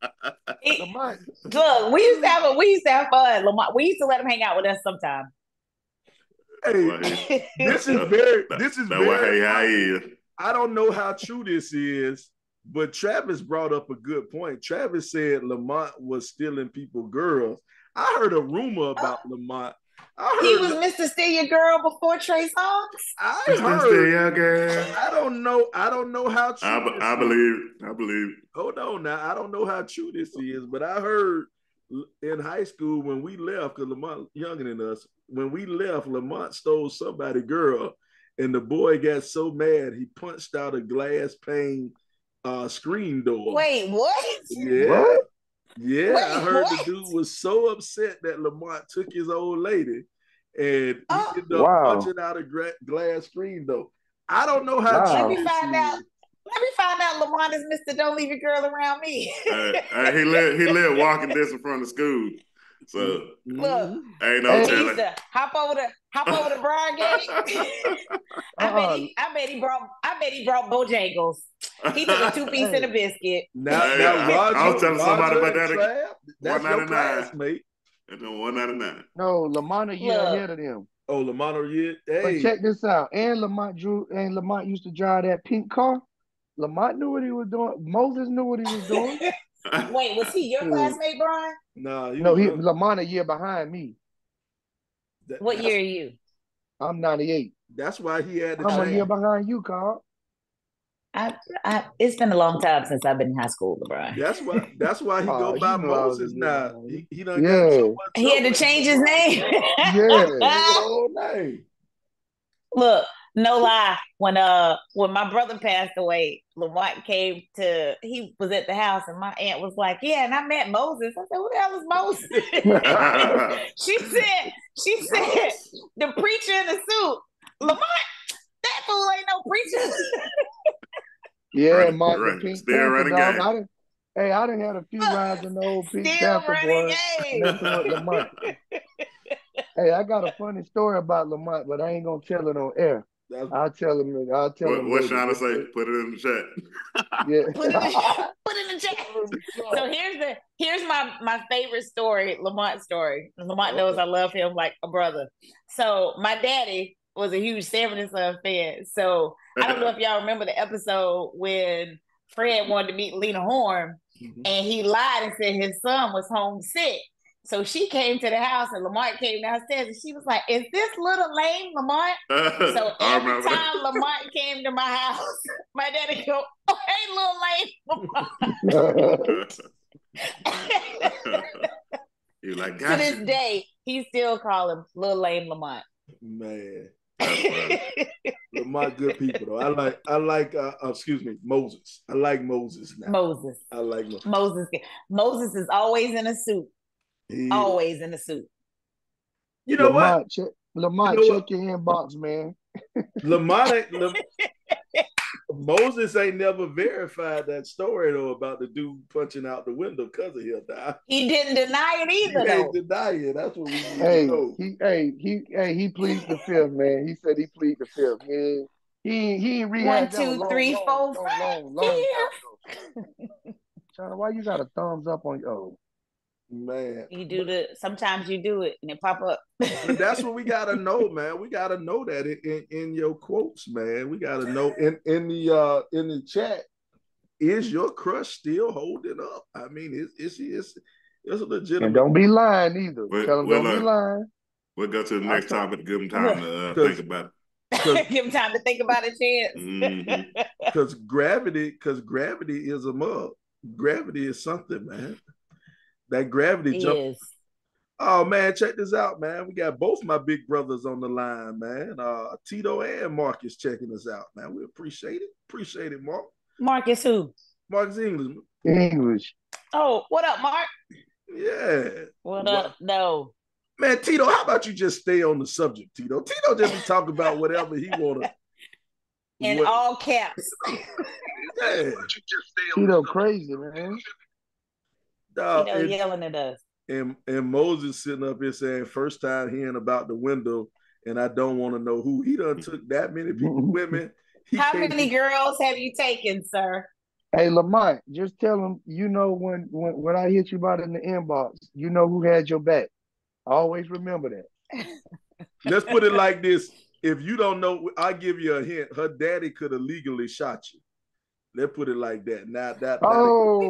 Lamont, look, we used to have fun. Lamont, we used to let him hang out with us sometime. Hey, this is very. I don't know how true this is, but Travis brought up a good point. Travis said Lamont was stealing people's girls. I heard a rumor about Lamont. He was Mr. Steal Your Girl before Trey Songz. I heard. Steal Your Girl. I don't know how true. I believe. Hold on now. I don't know how true this is, but I heard in high school when we left, because Lamont younger than us, when we left, Lamont stole somebody's girl, and the boy got so mad he punched out a glass pane screen door. Wait, what? Yeah. What? Yeah, wait, I heard the dude was so upset that Lamont took his old lady and he ended up punching out a glass screen door. I don't know how true this is. Let me find out Lamont is Mr. Don't Leave Your Girl Around Me. He lived walking distance from the school. So look, ain't no telling. Hop over to Brian Gate. I bet he brought Bojangles. He took a 2-piece and a biscuit. Now Roger, I was telling somebody about that. That's your classmate. And then 199. No, Lamont a year ahead of them. Oh, Lamont a year. Hey. But check this out. And Lamont used to drive that pink car. Lamont knew what he was doing. Moses knew what he was doing. Wait, was he your classmate, Brian? No, Lamont a year behind me. What year are you? I'm 98. That's why he had. I'm a year behind you, Carl. It's been a long time since I've been in high school, LeBron. That's why he go by Moses now. He done got Yeah. so much He had to change his name. Yeah. his whole name. Look, no lie. When my brother passed away, Lamont he was at the house, and my aunt was like, "Yeah," and I met Moses. I said, "Who the hell is Moses?" she said, "The preacher in the suit." Lamont, that fool ain't no preacher. Yeah, Mike, the Right. Pink Still Panther, running dog. game. I done had a few rides in the old Pink Still Panther, running boy, game. messing with Lamont. Hey, I got a funny story about Lamont, but I ain't gonna tell it on air. I'll tell him What later. Shauna say? Put it in the chat. Yeah. Put it in the chat. So here's my favorite story, Lamont's story. Lamont knows I love him like a brother. So my daddy was a huge Sanford and Son fan. So I don't know if y'all remember the episode when Fred wanted to meet Lena Horne, and he lied and said his son was homesick. So she came to the house, and Lamont came downstairs, and she was like, "Is this little lame Lamont?" So every time Lamont came to my house, my daddy go, "Oh, hey, little lame Lamont." You're like, to this day, he still call him little lame Lamont. Man, Lamont, good people though. I like excuse me, Moses. I like Moses now. Moses. I like Moses. Moses is always in a suit. Always in a suit. You know Lamont, what? Lamont, check your inbox, man. Moses ain't never verified that story though about the dude punching out the window because of him. He didn't deny it either. He ain't deny it. That's what we need to know. He pleads the fifth, man. He said he plead the fifth. He ain't rehash 1, 2, 3, 4, 5. Long China, why you got a thumbs up on your man? Sometimes you do it and it pop up. But that's what we gotta know, man. We gotta know that in your quotes, man. We gotta know in the chat. Is your crush still holding up? I mean, it's a legitimate. And don't be lying either. Tell them don't be lying. We'll go to the next topic. Give them time to think about it. Give him time to think about it, Chance. Because gravity is a mug. Gravity is something, man. That gravity jump. Oh man, check this out, man. We got both my big brothers on the line, man. Tito and Marcus checking us out, man. We appreciate it. Appreciate it, Mark. Marcus who? Marcus English. English. Oh, what up, Mark? Yeah. What up? No. Man, Tito, how about you just stay on the subject, Tito? Tito just be talking about whatever he wanna. In all caps. Yeah. Tito crazy, man. Tito yelling at us. And Moses sitting up here saying, first time hearing about the window, and I don't want to know who. He done took that many people, women. How many girls have you taken, sir? Hey, Lamont, just tell him, when I hit you about in the inbox, you know who had your back. Always remember that. Let's put it like this. If you don't know, I'll give you a hint. Her daddy could have legally shot you. Let's put it like that. Now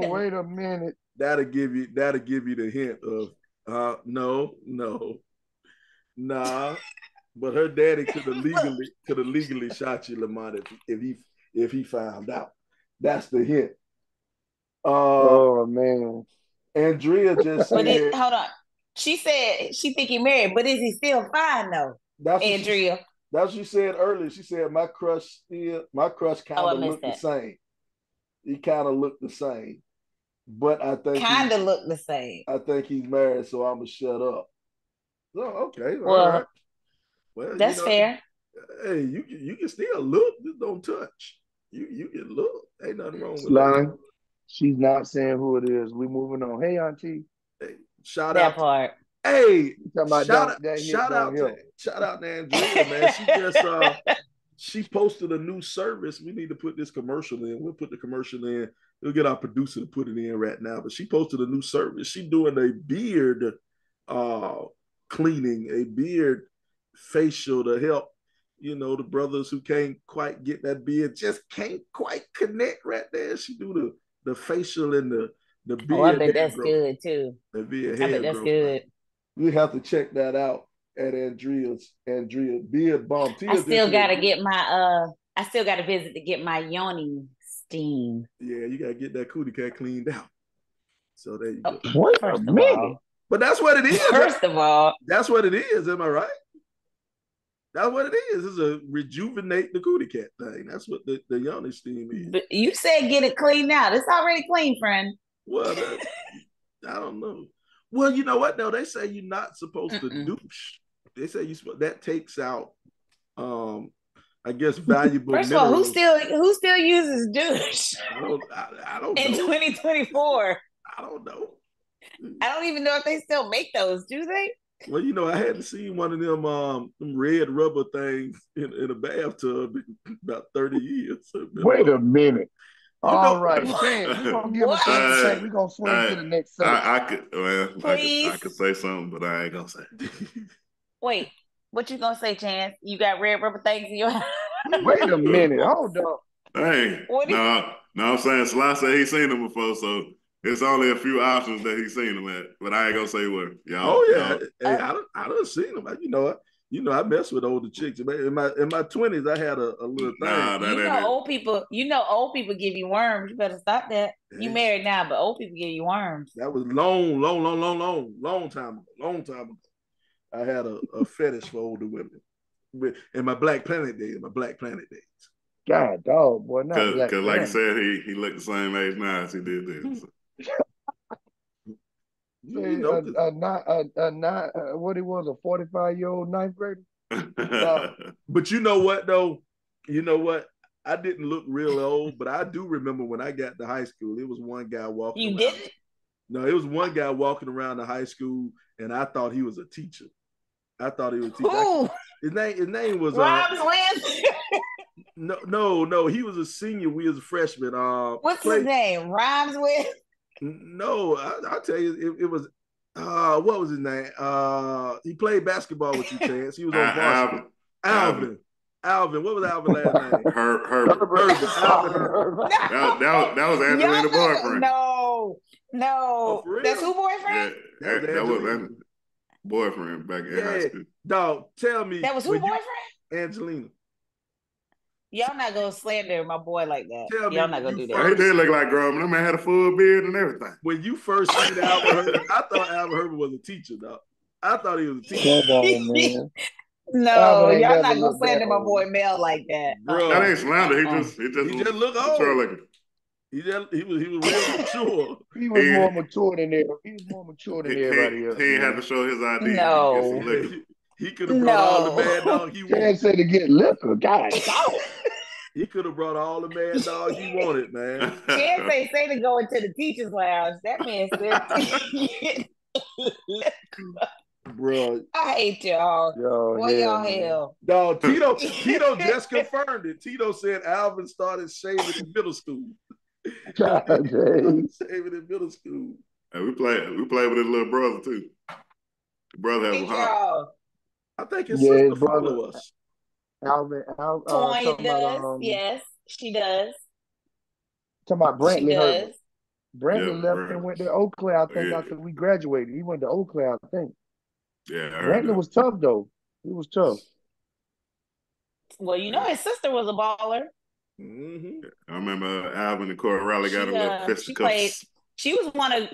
wait a minute. That'll give you the hint of nah. But her daddy could have legally shot you, Lamont, if he found out. That's the hint. Oh man. Andrea just said, hold on. She said she think he married, but is he still fine though? Andrea. That's what she said earlier. She said my crush kind of looked the same. He kind of looked the same. But I think kind of look the same. I think he's married, so I'm gonna shut up. So okay, well, all right. Well, that's fair. Hey, you can still look, just don't touch. You can look. Ain't nothing wrong with that. She's not saying who it is. We moving on. Hey, Auntie. Hey, shout that out. Part. Hey, shout out to Andrea, man. She posted a new service. We need to put this commercial in. We'll put the commercial in. We'll get our producer to put it in right now. But she posted a new service. She's doing a beard cleaning, a beard facial to help, the brothers who can't quite get that beard, just can't quite connect right there. She do the facial and the beard. Oh, I bet that's good too. The beard I bet that's good. We have to check that out at Andrea Beard Bomb. I still gotta get my I still got to visit to get my yoni steam. Yeah, you gotta get that cootie cat cleaned out. So there you go. Wait a minute. But that's what it is. First of all, that's what it is. Am I right? That's what it is. It's a rejuvenate the cootie cat thing. That's what the yoni steam is. But you said get it cleaned out. It's already clean, friend. Well, I don't know. Well, you know what? No, they say you're not supposed to douche. They say that takes out, I guess, valuable. First of all, who still uses douche? I don't know. In 2024, I don't know. I don't even know if they still make those. Do they? Well, you know, I hadn't seen one of them red rubber things in a bathtub in about 30 years. Wait a minute. All right, Chance, we're gonna give it a second. We're gonna swing to the next segment. I could say something, but I ain't gonna say. Wait, what you gonna say, Chance? You got red rubber things in your house? Wait a minute, hold up. Hey, no, I'm saying Sly said he's seen them before, so it's only a few options that he's seen them at, but I ain't gonna say what. Y'all. Oh yeah, hey, I done seen them. You know, I mess with older chicks. In my 20s, I had a little thing. Old people give you worms. You better stop that. Hey. You married now, but old people give you worms. That was long time ago. I had a fetish for older women in my Black Planet days. God, dog, boy, not Black. Because like I said, he looked the same age now as he did then. What he was, a 45-year-old ninth grader. But you know what though? You know what? I didn't look real old, but I do remember when I got to high school, it was one guy walking. You didn't? No, it was one guy walking around the high school, and I thought he was a teacher. His name was Rob's Wins. No, he was a senior. We was a freshman. What's his name? Rhymes with? No, I'll tell you, it was. What was his name? He played basketball with you, Chance. He was on varsity. Alvin. What was Alvin's last name? Herbert. Alvin. That was Angelina's boyfriend. No. Oh, that's who boyfriend? Yeah, that was boyfriend back in high school. Dog, tell me. That was who boyfriend? Angelina. Y'all not gonna slander my boy like that. Y'all not gonna do that. He did look like Grumman. That man had a full beard and everything. When you first seen Alvin Herbert, I thought Alvin Herbert was a teacher, dog. I thought he was a teacher. Man. No, y'all not gonna slander my boy Mel like that. Bro, that ain't slander. He just look old. He was real mature. He was more mature than everybody else. He ain't had to show his ID. No. He could have brought all the mad dog he wanted. Can't say to get liquor, God. He could have brought all the mad dog he wanted, man. Can't say to go into the teacher's lounge. That man said, bro. I hate y'all. Y'all hell. Dog, Tito just confirmed it. Tito said Alvin started shaving in middle school. God dang. Shaving in middle school. Hey, we played with his little brother too. The brother has a heart. I think his sister follow us. Alvin, Toya does. Yes, she does. Talking about Brantley Herbert. Brantley left and went to Eau Claire, I think, after we graduated. He went to Eau Claire, I think. Yeah, Brantley was tough, though. He was tough. Well, you know, his sister was a baller. Mm-hmm. I remember Alvin and Corey Riley got a little fisticuffs. She was one of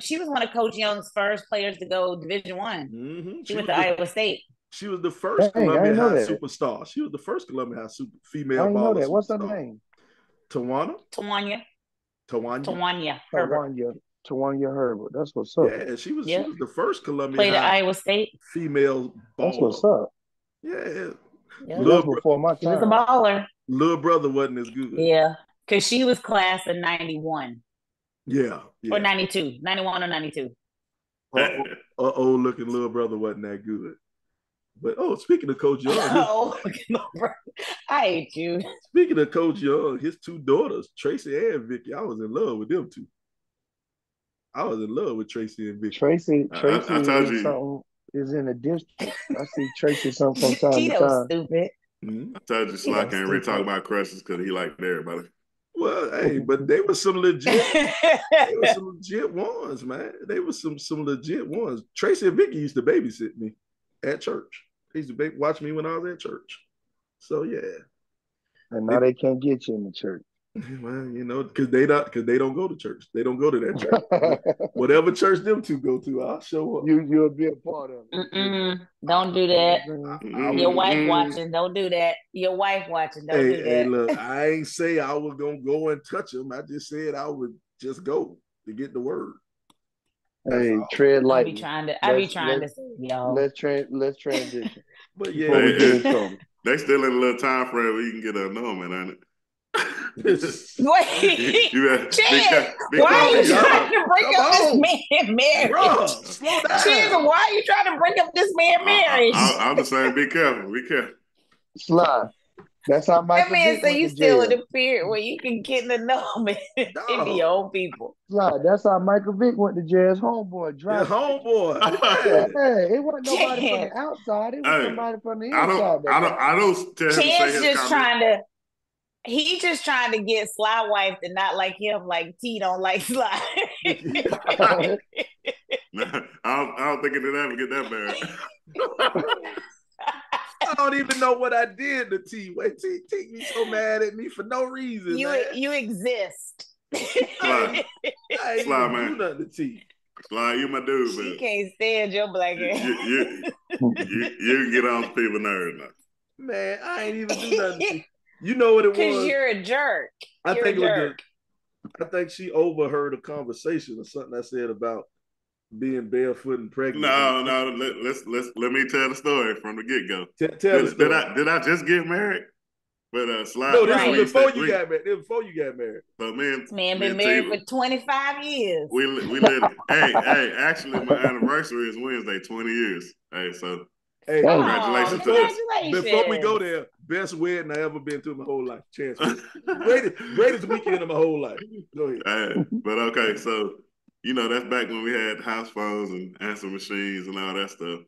Coach Young's first players to go Division I. Mm-hmm. She went to Iowa State. She was the first Columbia High superstar. She was the first Columbia High female baller. I know that. What's her name? Tawanya Herbert. That's what's up. Yeah, she was the first Columbia Played at Iowa State. Female baller. That's what's up. Yeah. That's before my time. She was a baller. Little brother wasn't as good. Yeah, because she was class of 91. Yeah. Or 92. 91 or 92. Old looking little brother wasn't that good. But speaking of Coach Young, I hate you. Speaking of Coach Young, his two daughters, Tracy and Vicky, I was in love with them two. I was in love with Tracy and Vicky. Tracy is in the district. I see Tracy something from time to time. Stupid. I told you Sly can't really talk about crushes because he liked everybody. Well, hey, but they were some legit. Ones, man. They were some legit ones. Tracy and Vicky used to babysit me at church. They used to watch me when I was at church. So yeah. And now they can't get you in the church. Well, because they don't go to church. They don't go to that church. Whatever church them two go to, I'll show up. You'll be a part of it. Don't do that. Your wife Mm-mm. watching. Don't do that. Your wife watching. Don't do that. Hey, look, I ain't say I was gonna go and touch them. I just said I would just go to get the word. Hey, tread lightly. I be trying to say, y'all. Let's transition. But yeah, they still in a little time frame where you can get an annulment on it. Wait, Chad, why are you trying to bring up this man marriage? Chad, why are you trying to bring up this man marriage? I'm just saying, be careful. Be careful. Slide. That's how Michael Vick went you to still jail. in the period where you can get an annulment in your own people. Slide. That's how Michael Vick went to jail. His homeboy. His homeboy. It wasn't nobody from the outside. It was somebody from the inside. I don't tell him to say his just comment. He's just trying to get Sly wife to not like him, like T don't like Sly. I don't think it'll ever get that bad. I don't even know what I did to T. Wait, T you so mad at me for no reason. You exist. I ain't Sly, even man. do nothing to T. Sly, you my dude, man. She can't stand your black ass. You can get on people's nerves now. Man, I ain't even do nothing to T. You know what it was? Because you're a jerk. I think she overheard a conversation or something I said about being barefoot and pregnant. No. Let me tell the story from the get go. Tell the story. Did I just get married? But Sly. No, this was before you got married. This was before you got married. So this man been married for 25 years. We lived. Hey, actually, my anniversary is Wednesday. 20 years. Hey, so. Hey, congratulations to us. Before we go there, best wedding I ever been to in my whole life. Chance. Greatest weekend of my whole life. Go ahead. But okay, so that's back when we had house phones and answer machines and all that stuff.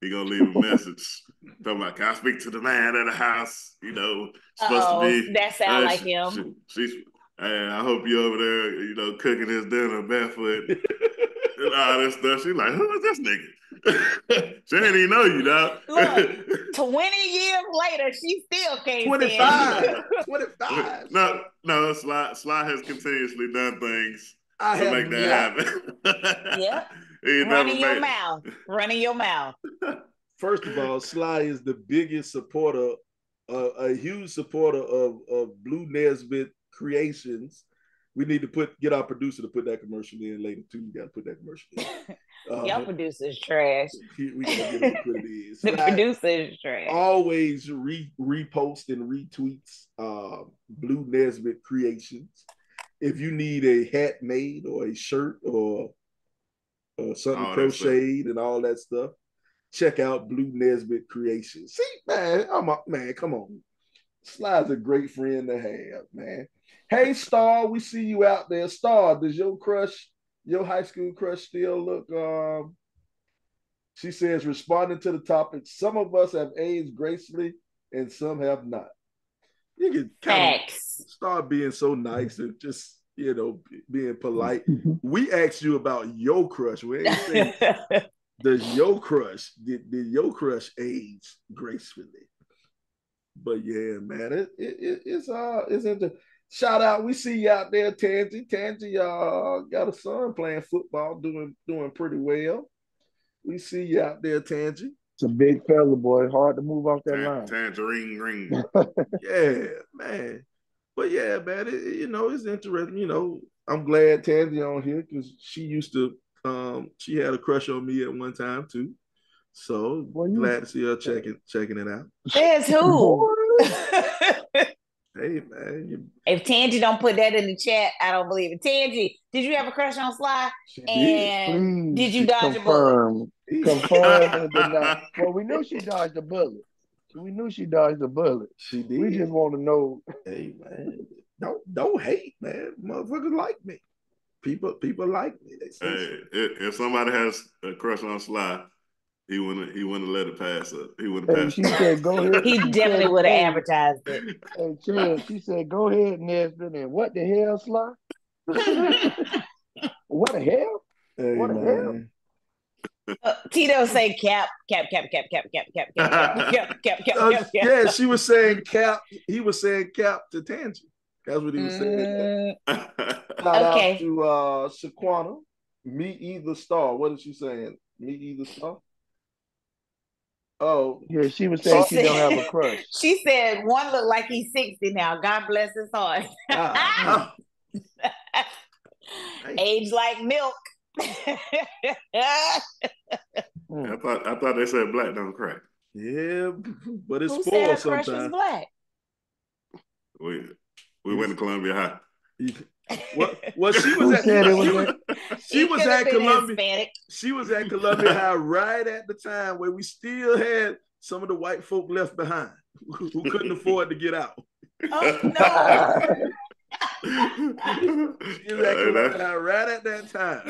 He gonna leave a message talking about, can I speak to the man at the house? Supposed to be. That sound like him. She's. I hope you over there, cooking his dinner barefoot and all this stuff. She's like, who is this nigga? She didn't even know you, dog. Look, 20 years later, she still can't 25. 25. No, Sly has continuously done things to make that happen. Yep. Running your mouth. First of all, Sly is the biggest supporter, a huge supporter of Blue Nesbitt Creations. We need to get our producer to put that commercial in later too. We got to put that commercial in. Your producer's trash. We gotta get him to put it in. The producer is trash. Always repost and retweets Blue Nesbitt Creations. If you need a hat made or a shirt or something crocheted and all that stuff, check out Blue Nesbitt Creations. See, man, come on. Sly's a great friend to have, man. Hey, Star, we see you out there. Star, does your high school crush still look, she says, responding to the topic, some of us have aged gracefully and some have not. You can kind of start being so nice and just, being polite. We asked you about your crush. We ain't saying, did your crush age gracefully? But yeah, man, it's interesting. Shout out, we see you out there, Tangy. Tangy got a son playing football, doing pretty well. We see you out there, Tangy. It's a big fella, boy. Hard to move off that line. Tangerine green. Yeah, man. But yeah, man, it's interesting. I'm glad Tangy on here because she used to, she had a crush on me at one time too. So glad to see her checking it out. Says who? Hey, man. If Tangy don't put that in the chat, I don't believe it. Tangy, did you have a crush on Sly? And did you dodge a bullet? Confirm and deny. Well, we knew she dodged a bullet. She did. We just want to know. Hey, man. Don't hate, man. Motherfuckers like me. People like me. They say if somebody has a crush on Sly, he wouldn't let it pass up. He wouldn't pass. She said, "Go ahead." He definitely would have advertised it. Hey, Chad, she said, "Go ahead, Nesbitt." And what the hell, Sly? What the hell? Hey, what the hell? T, Tito say cap. Yeah, she was saying cap. He was saying cap to Tangent. That's what he was saying. Shout out to Shaquana. Me either star. What is she saying? Me either star. Oh, yeah, she was saying she don't have a crush. She said one look like he's 60 now. God bless his heart. Age like milk. I thought they said black don't crack. Yeah, but it's Who spoiled said her crush was sometimes. black? We went to Columbia High. Well, she was at Columbia. Hispanic. She was at Columbia High right at the time where we still had some of the white folk left behind who couldn't afford to get out. Oh no. She was at Columbia High right at that time.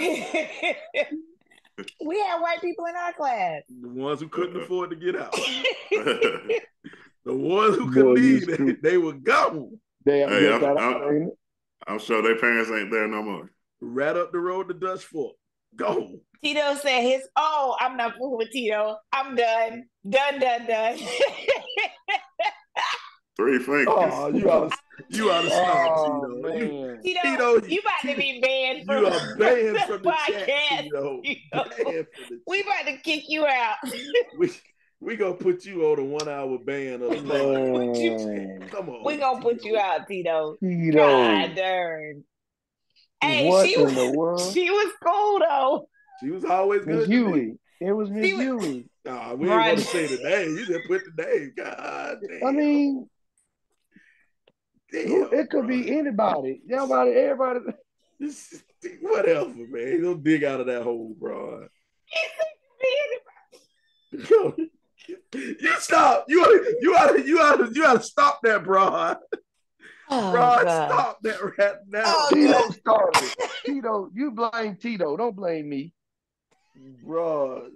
We had white people in our class. The ones who couldn't afford to get out. The ones who could leave, they were gone. I'm sure their parents ain't there no more. Right up the road to Dutch Fork. Go. To said I'm not fooling with Tito. I'm done. Done. 3 fingers. Oh, you ought to stop, Tito. You about to be banned from you are banned from the podcast. We about to kick you out. We gonna put you on a 1 hour ban of the Come on. We gonna put you out, Tito. God darn. Hey, what in the world? She was cool though. She was always good. Miss Huey. It was Miss Huey. Nah, we ain't gonna say the name. You just put the name. God damn. I mean, it could be anybody. Everybody. Whatever, man. Don't dig out of that hole, bro. You stop. You ought to stop that, bro. Stop that right now. Tito started. Tito, you blame Tito. Don't blame me. Bro,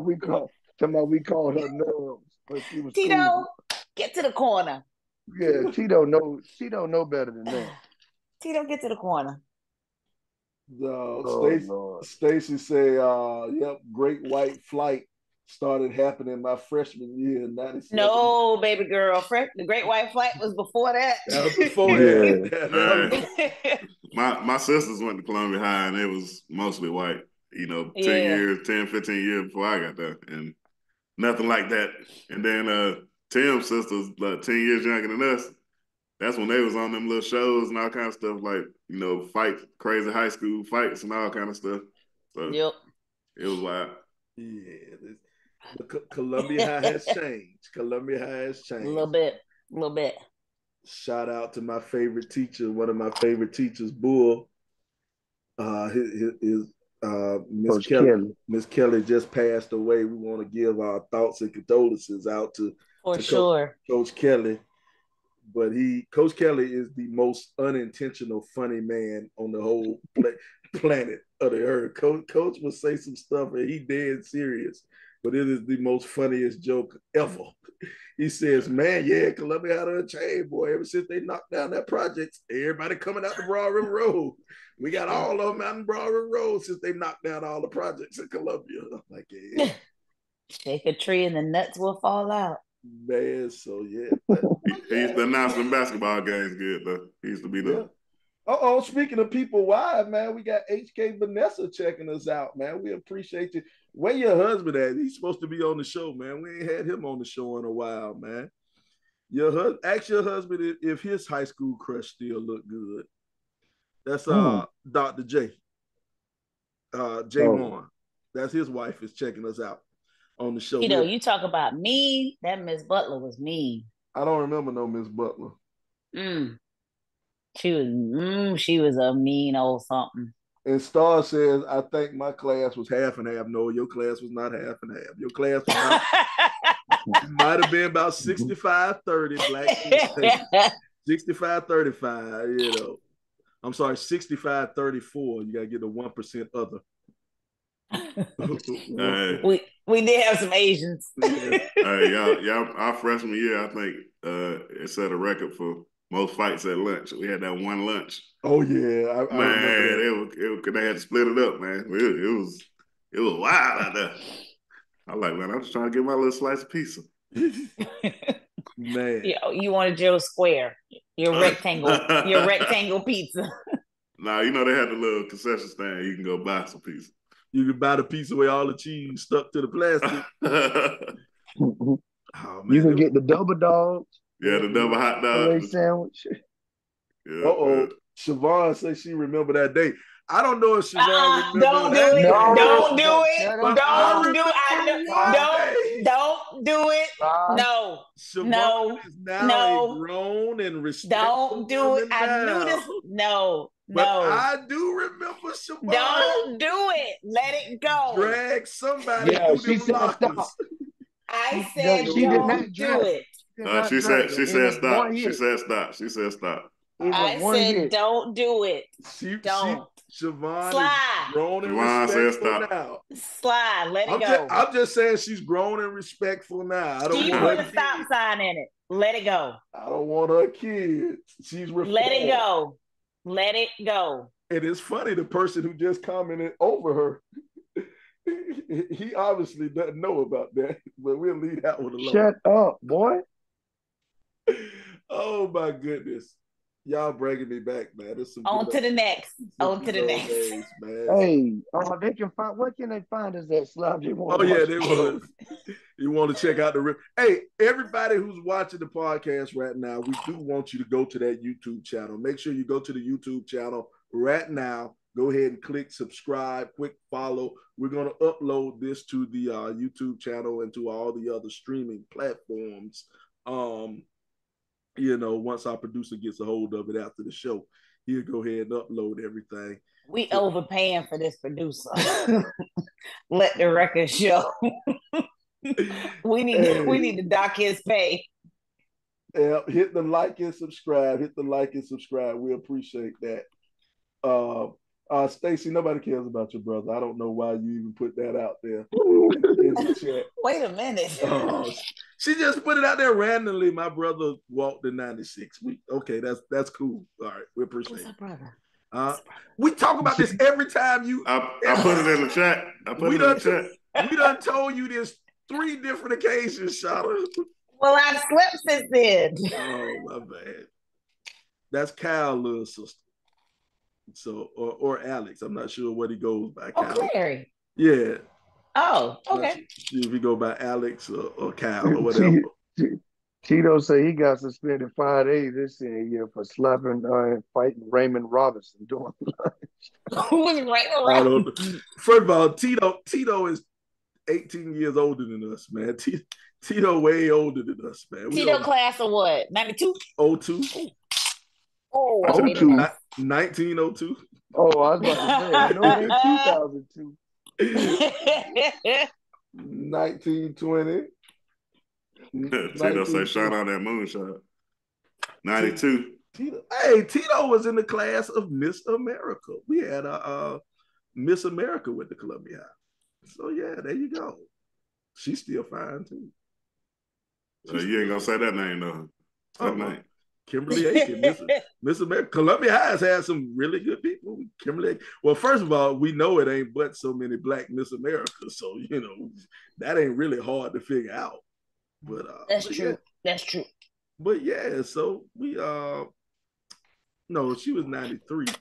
we called her nerves. But she was Tito, cool. Get to the corner. Yeah, Tito know better than that. Tito, get to the corner. Stacy say, yep, Great White Flight started happening my freshman year in 97. No, baby girl. The Great White Flight was before that. That was before that. My sisters went to Columbia High and it was mostly white, 10 years, 10, 15 years before I got there. And nothing like that. And then Tim's sisters, like 10 years younger than us, that's when they was on them little shows and all kind of stuff, like, fights, crazy high school fights and all kind of stuff. So it was wild. Yeah, Columbia High has changed. A little bit. Shout out to my favorite teacher, one of my favorite teachers, Bull. Miss Kelly. Miss Kelly just passed away. We want to give our thoughts and condolences out to Coach Kelly. But Coach Kelly is the most unintentional funny man on the whole planet of the earth. Coach would say some stuff and he dead serious, but it is the most funniest joke ever. He says, man, Columbia had a chain, boy. Ever since they knocked down that project, everybody coming out the Broad River Road. We got all of them out in Broad River Road since they knocked down all the projects in Columbia. I'm like, yeah. Shake a tree and the nuts will fall out. Man, so yeah. He used to announce them basketball games good, though. He used to be there. Yeah. Speaking of people wide, man, we got HK Vanessa checking us out, man. We appreciate you. Where your husband at? He's supposed to be on the show, man. We ain't had him on the show in a while, man. Ask your husband if his high school crush still look good. That's Dr. J. J. Moore. That's his wife is checking us out on the show. You talk about mean. That Miss Butler was mean. I don't remember no Miss Butler. She was a mean old something. And Star says, I think my class was half and half. No, your class was not half and half. Your class was might have been about 65-30 black. 65-35, I'm sorry, 65-34. You got to get the 1% other. We did have some Asians. Y'all, our freshman year, I think it set a record for most fights at lunch. We had that one lunch. Oh yeah, they had to split it up, man. It was wild out there. I like, man, I'm just trying to get my little slice of pizza. Man. You wanted your square, your rectangle pizza. Nah, you know they had the little concession stand. You can go buy some pizza. You can buy the pizza with all the cheese stuck to the plastic. Oh, man, you can get the double dogs. Yeah, the double hot dog sandwich. Yeah, uh-oh. Siobhan says she remember that day. I don't know if Siobhan remember don't that do it. day. Don't do it. Don't do it. Don't do it. No. Siobhan is now a grown and respectful Don't do it. I knew this. No. But I do remember Siobhan. Don't do it. Let it go. Drag somebody through them lockers. I said don't do it. She said stop. She said stop. She said stop. I said don't do it. Don't. Siobhan Slide. is grown and respectful now. Slide. Let it go. I'm just saying she's grown and respectful now. I don't she want put a stop sign in it. Let it go. I don't want her kids. She's reformed. Let it go. Let it go. And it's funny, the person who just commented over her, he obviously doesn't know about that, but we'll leave that one alone. Shut up, boy. Oh my goodness. Y'all bringing me back, man. On to the next. Days, man. Hey, they can find. What can they find us at Slobby? Oh yeah, they will. You want to check out the. Hey, everybody who's watching the podcast right now, we do want you to go to that YouTube channel. Make sure you go to the YouTube channel right now. Go ahead and click subscribe, quick follow. We're going to upload this to the YouTube channel and to all the other streaming platforms. Once our producer gets a hold of it after the show, he'll go ahead and upload everything. We overpaying for this producer. Let the record show. we need to dock his pay. Yeah, hit the like and subscribe. We appreciate that. Stacy, nobody cares about your brother. I don't know why you even put that out there in the chat. Wait a minute. She just put it out there randomly. My brother walked in 96. Okay, that's cool. All right, we appreciate it. What's up, brother? We talk about this every time you. I put it in the chat. We done told you this 3 different occasions, Shawty. Well, I've slept since then. Oh my bad. That's Kyle's little sister. So or Alex. I'm not sure what he goes by. Oh, Clary. Yeah. Oh, okay. If he go by Alex or Kyle or whatever. Tito say he got suspended 5 days this year for slapping and fighting Raymond Robinson during lunch. Who was Raymond Robinson? First of all, Tito is 18 years older than us, man. Tito way older than us, man. Tito class of what? 92? 02. Oh, 02. 1902. Oh, I was about to say, I know it ain't 2002. 1920. Tito say, shout out that moonshot. 92. Tito was in the class of Miss America. We had a Miss America with the Columbia High. So yeah, there you go. She's still fine too. You ain't gonna say that name though. That name. Kimberly Aiken, Miss America. Columbia High has had some really good people. Kimberly Aiken. Well, first of all, we know it ain't but so many black Miss America, so that ain't really hard to figure out. But that's true. Yeah. That's true. But yeah, so we no, she was 93. I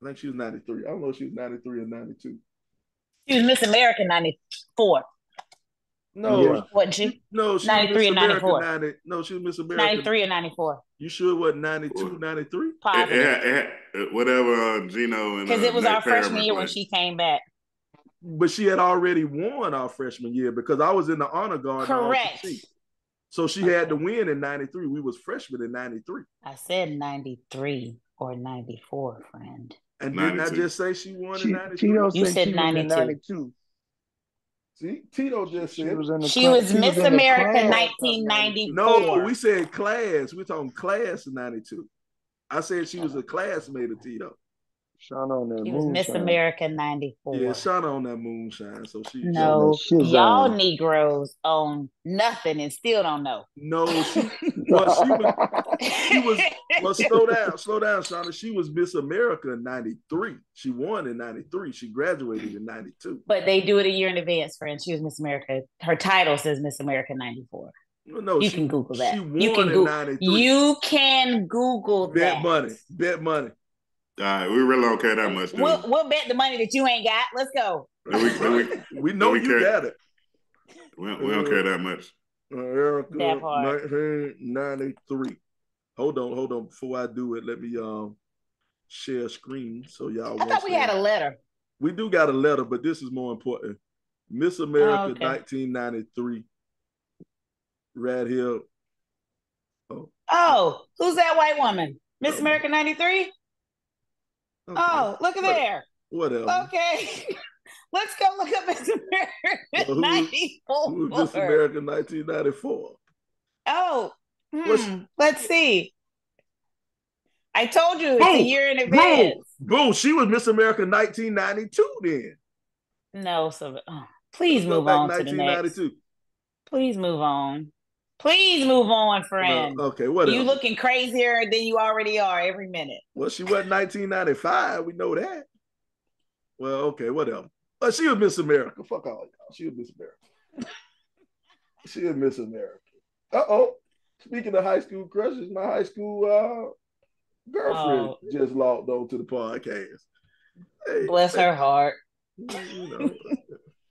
think she was 93. I don't know if she was 93 or 92. She was Miss America 94. No, wasn't she? No, she 93 was Miss and 94. 90, no, she was Miss America 93 and 94. You sure it wasn't 92, 93? Whatever Gino and because it was our freshman year when she came back. But she had already won our freshman year because I was in the honor guard. Correct. So she had to win in 93. We was freshmen in 93. I said 93 or 94, friend. And didn't I just say she won in 93? You said 92. See, Tito just said she was Miss America 1994. No, we said class. We're talking class in 92. I said she was a classmate of Tito. Shauna on that She was Miss moonshine. America 94. Yeah, Shauna on that moonshine. So she No, she that y'all shizine. Negroes own nothing and still don't know. No, she was well, slow down, Shauna. She was Miss America in 93. She won in 93. She graduated in 92. But they do it a year in advance, friend. She was Miss America. Her title says Miss America 94. No, you can Google that. She won in 93. You can Google Bet that. Bet money. All right, we really don't care that much, dude. We'll bet the money that you ain't got. Let's go. We know you got it. We don't care that much. America, That part. 1993. Hold on. Before I do it, let me share screen so y'all. I thought we had a letter. We do got a letter, but this is more important. Miss America 1993. Right here. Oh, who's that white woman? Miss America 93? Okay. Oh, look at there. Whatever. Okay. Let's go look up Miss America 94. Who's Miss America 1994? Oh, let's see. I told you it's a year in advance. Boom. She was Miss America 1992 then. No, so please move on to the next. Please move on. Please move on, friend. No, okay, whatever. You looking crazier than you already are every minute. Well, she wasn't 1995. We know that. Well, okay, whatever. But she was Miss America. Fuck all y'all. She was Miss America. She was Miss America. Uh-oh. Speaking of high school crushes, my high school girlfriend just logged on to the podcast. Hey, bless her heart. You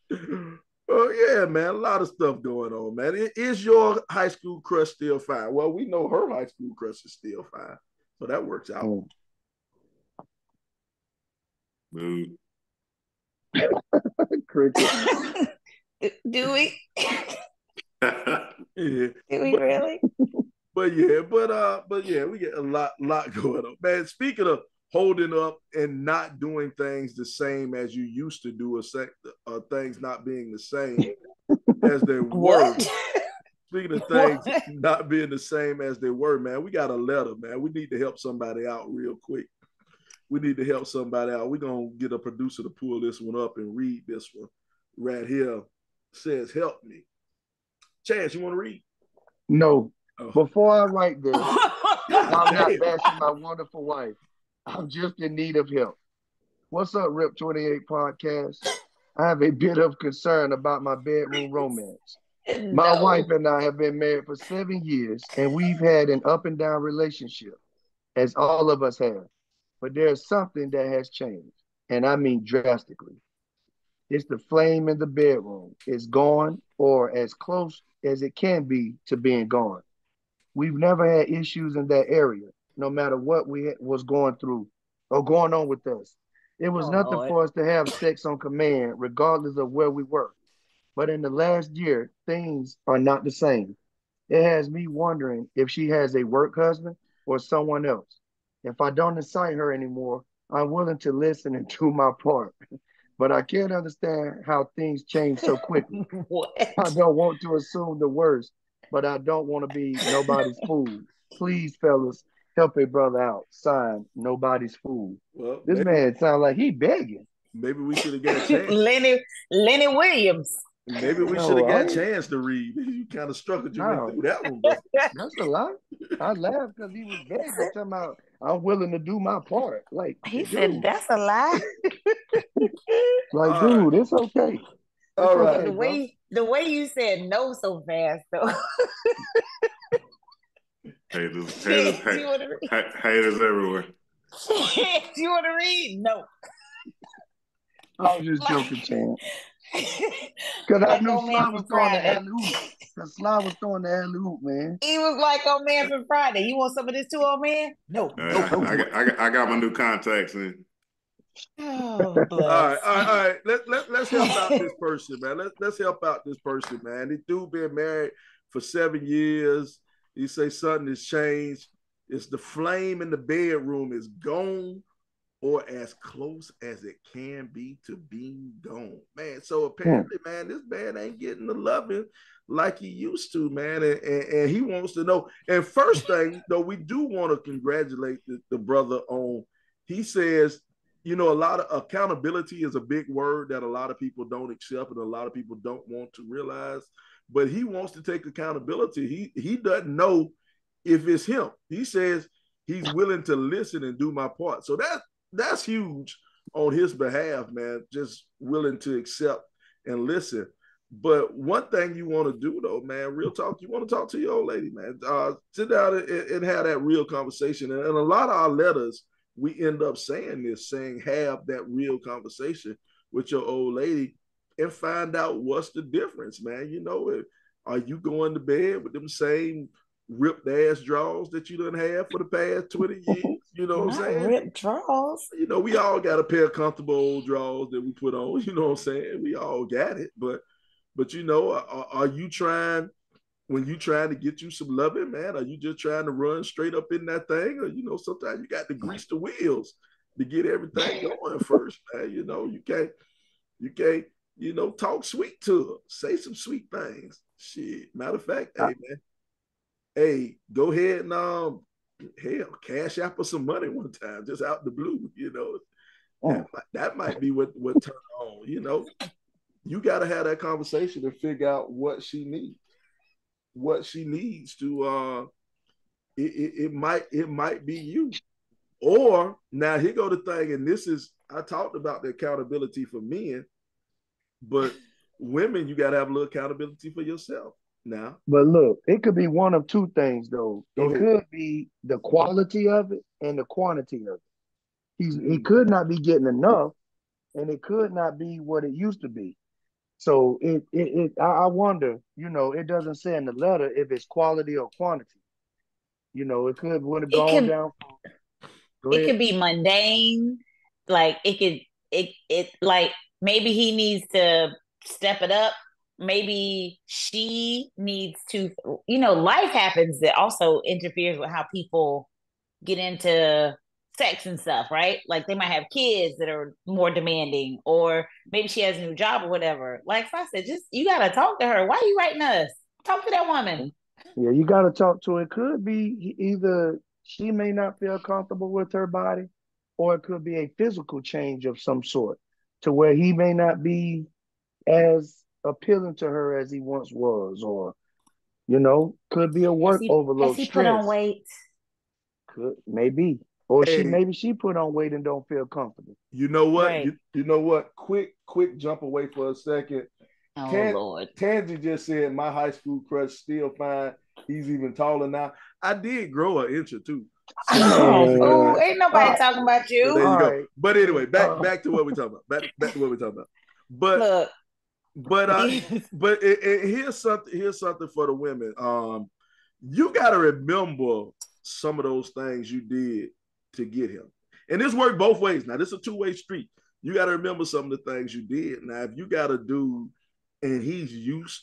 know. Well, yeah, man, a lot of stuff going on, man. Is your high school crush still fine? Well, we know her high school crush is still fine, so that works out. Cricket. Do we? Yeah. Do we really? But yeah, we get a lot going on, man. Speaking of holding up and not doing things the same as you used to do, or things not being the same as they were. Speaking of things not being the same as they were, man, we got a letter, man. We need to help somebody out real quick. We need to help somebody out. We're going to get a producer to pull this one up and read this one right here. It says, help me. Chance, you want to read? No. Oh. Before I write this, I'm not bashing my wonderful wife. I'm just in need of help. What's up, Rip 28 Podcast? I have a bit of concern about my bedroom romance. My wife and I have been married for 7 years, and we've had an up and down relationship, as all of us have. But there's something that has changed, and I mean drastically. It's the flame in the bedroom. It's gone, or as close as it can be to being gone. We've never had issues in that area, no matter what was going through or going on with us. It was nothing for us to have sex on command, regardless of where we were. But in the last year, things are not the same. It has me wondering if she has a work husband or someone else. If I don't incite her anymore, I'm willing to listen and do my part. But I can't understand how things change so quickly. I don't want to assume the worst, but I don't want to be nobody's fool. Please, fellas, help a brother out. Signed, nobody's fool. Well, this man sounds like he begging. Maybe we should have got a chance. Lenny Williams. Maybe we should have got a chance to read. You kind of struggled your way through that one, bro. That's a lot. I laughed because he was begging, talking about, I'm willing to do my part. Like he said, that's a lie. Like, dude, it's okay. All right. The way you said no so fast, though. Haters everywhere. Do you want to read? No. I was just joking, Chan. Because I knew Sly was throwing the alley-oop. Because Sly was throwing the alley-oop, man. He was like, "Oh man, from Friday. You want some of this too, old man?" No. I got my new contacts in. Oh, all right. Let's help out this person, man. Let's help out this person, man. This dude been married for 7 years. He say something has changed. It's the flame in the bedroom is gone, or as close as it can be to being gone, man. So apparently, man, this man ain't getting the loving like he used to, man. And he wants to know. And first thing, though, we do want to congratulate the brother on. He says you know, a lot of accountability is a big word that a lot of people don't accept and a lot of people don't want to realize. But he wants to take accountability. He doesn't know if it's him. He says he's willing to listen and do my part. So that's huge on his behalf, man. Just willing to accept and listen. But one thing you want to do, though, man, real talk, you want to talk to your old lady, man. Sit down and have that real conversation. And a lot of our letters, we end up saying have that real conversation with your old lady and find out what's the difference, man. You know, are you going to bed with them same ripped ass drawers that you done have for the past 20 years? You know what I'm saying? Ripped drawers. You know, we all got a pair of comfortable old drawers that we put on. You know what I'm saying? We all got it, but you know, are you trying, when you trying to get you some loving, man, are you just trying to run straight up in that thing? Or, you know, sometimes you got to grease the wheels to get everything going first, man. You know, you can't, you know, talk sweet to her. Say some sweet things. Shit. Matter of fact, hey, man. Hey, go ahead and hell, cash out for some money one time, just out the blue, you know. That might be what turn on, you know. You got to have that conversation to figure out what she needs to it might be you. Or now here go the thing, and this is, I talked about the accountability for men, but women, you got to have a little accountability for yourself now. But look, it could be one of two things though. Go ahead. Could be the quality of it and the quantity of it. He could not be getting enough, and it could not be what it used to be. So I wonder, you know, it doesn't say in the letter if it's quality or quantity. You know, it could would have gone down. It could be mundane. Like it like maybe he needs to step it up. Maybe she needs to, you know, life happens that also interferes with how people get into sex and stuff, right? Like they might have kids that are more demanding, or maybe she has a new job or whatever. Like I said, just you gotta talk to her. Why are you writing us? Talk to that woman. Yeah, you gotta talk to her. It could be either she may not feel comfortable with her body, or it could be a physical change of some sort to where he may not be as appealing to her as he once was, or you know, could be a work overload. Has he put on weight? Could maybe. Or maybe she put on weight and don't feel comfortable. You know what? Right. You know what? Quick jump away for a second. Oh, Lord. Tansy just said my high school crush still fine. He's even taller now. I did grow an inch or two. So, ain't nobody talking about you. So there you go. But anyway, back to what we're talking about. Back to what we're talking about. But look, but here's something for the women. You got to remember some of those things you did to get him. And this worked both ways. Now, this is a two-way street. You got to remember some of the things you did. Now, if you got a dude and he's used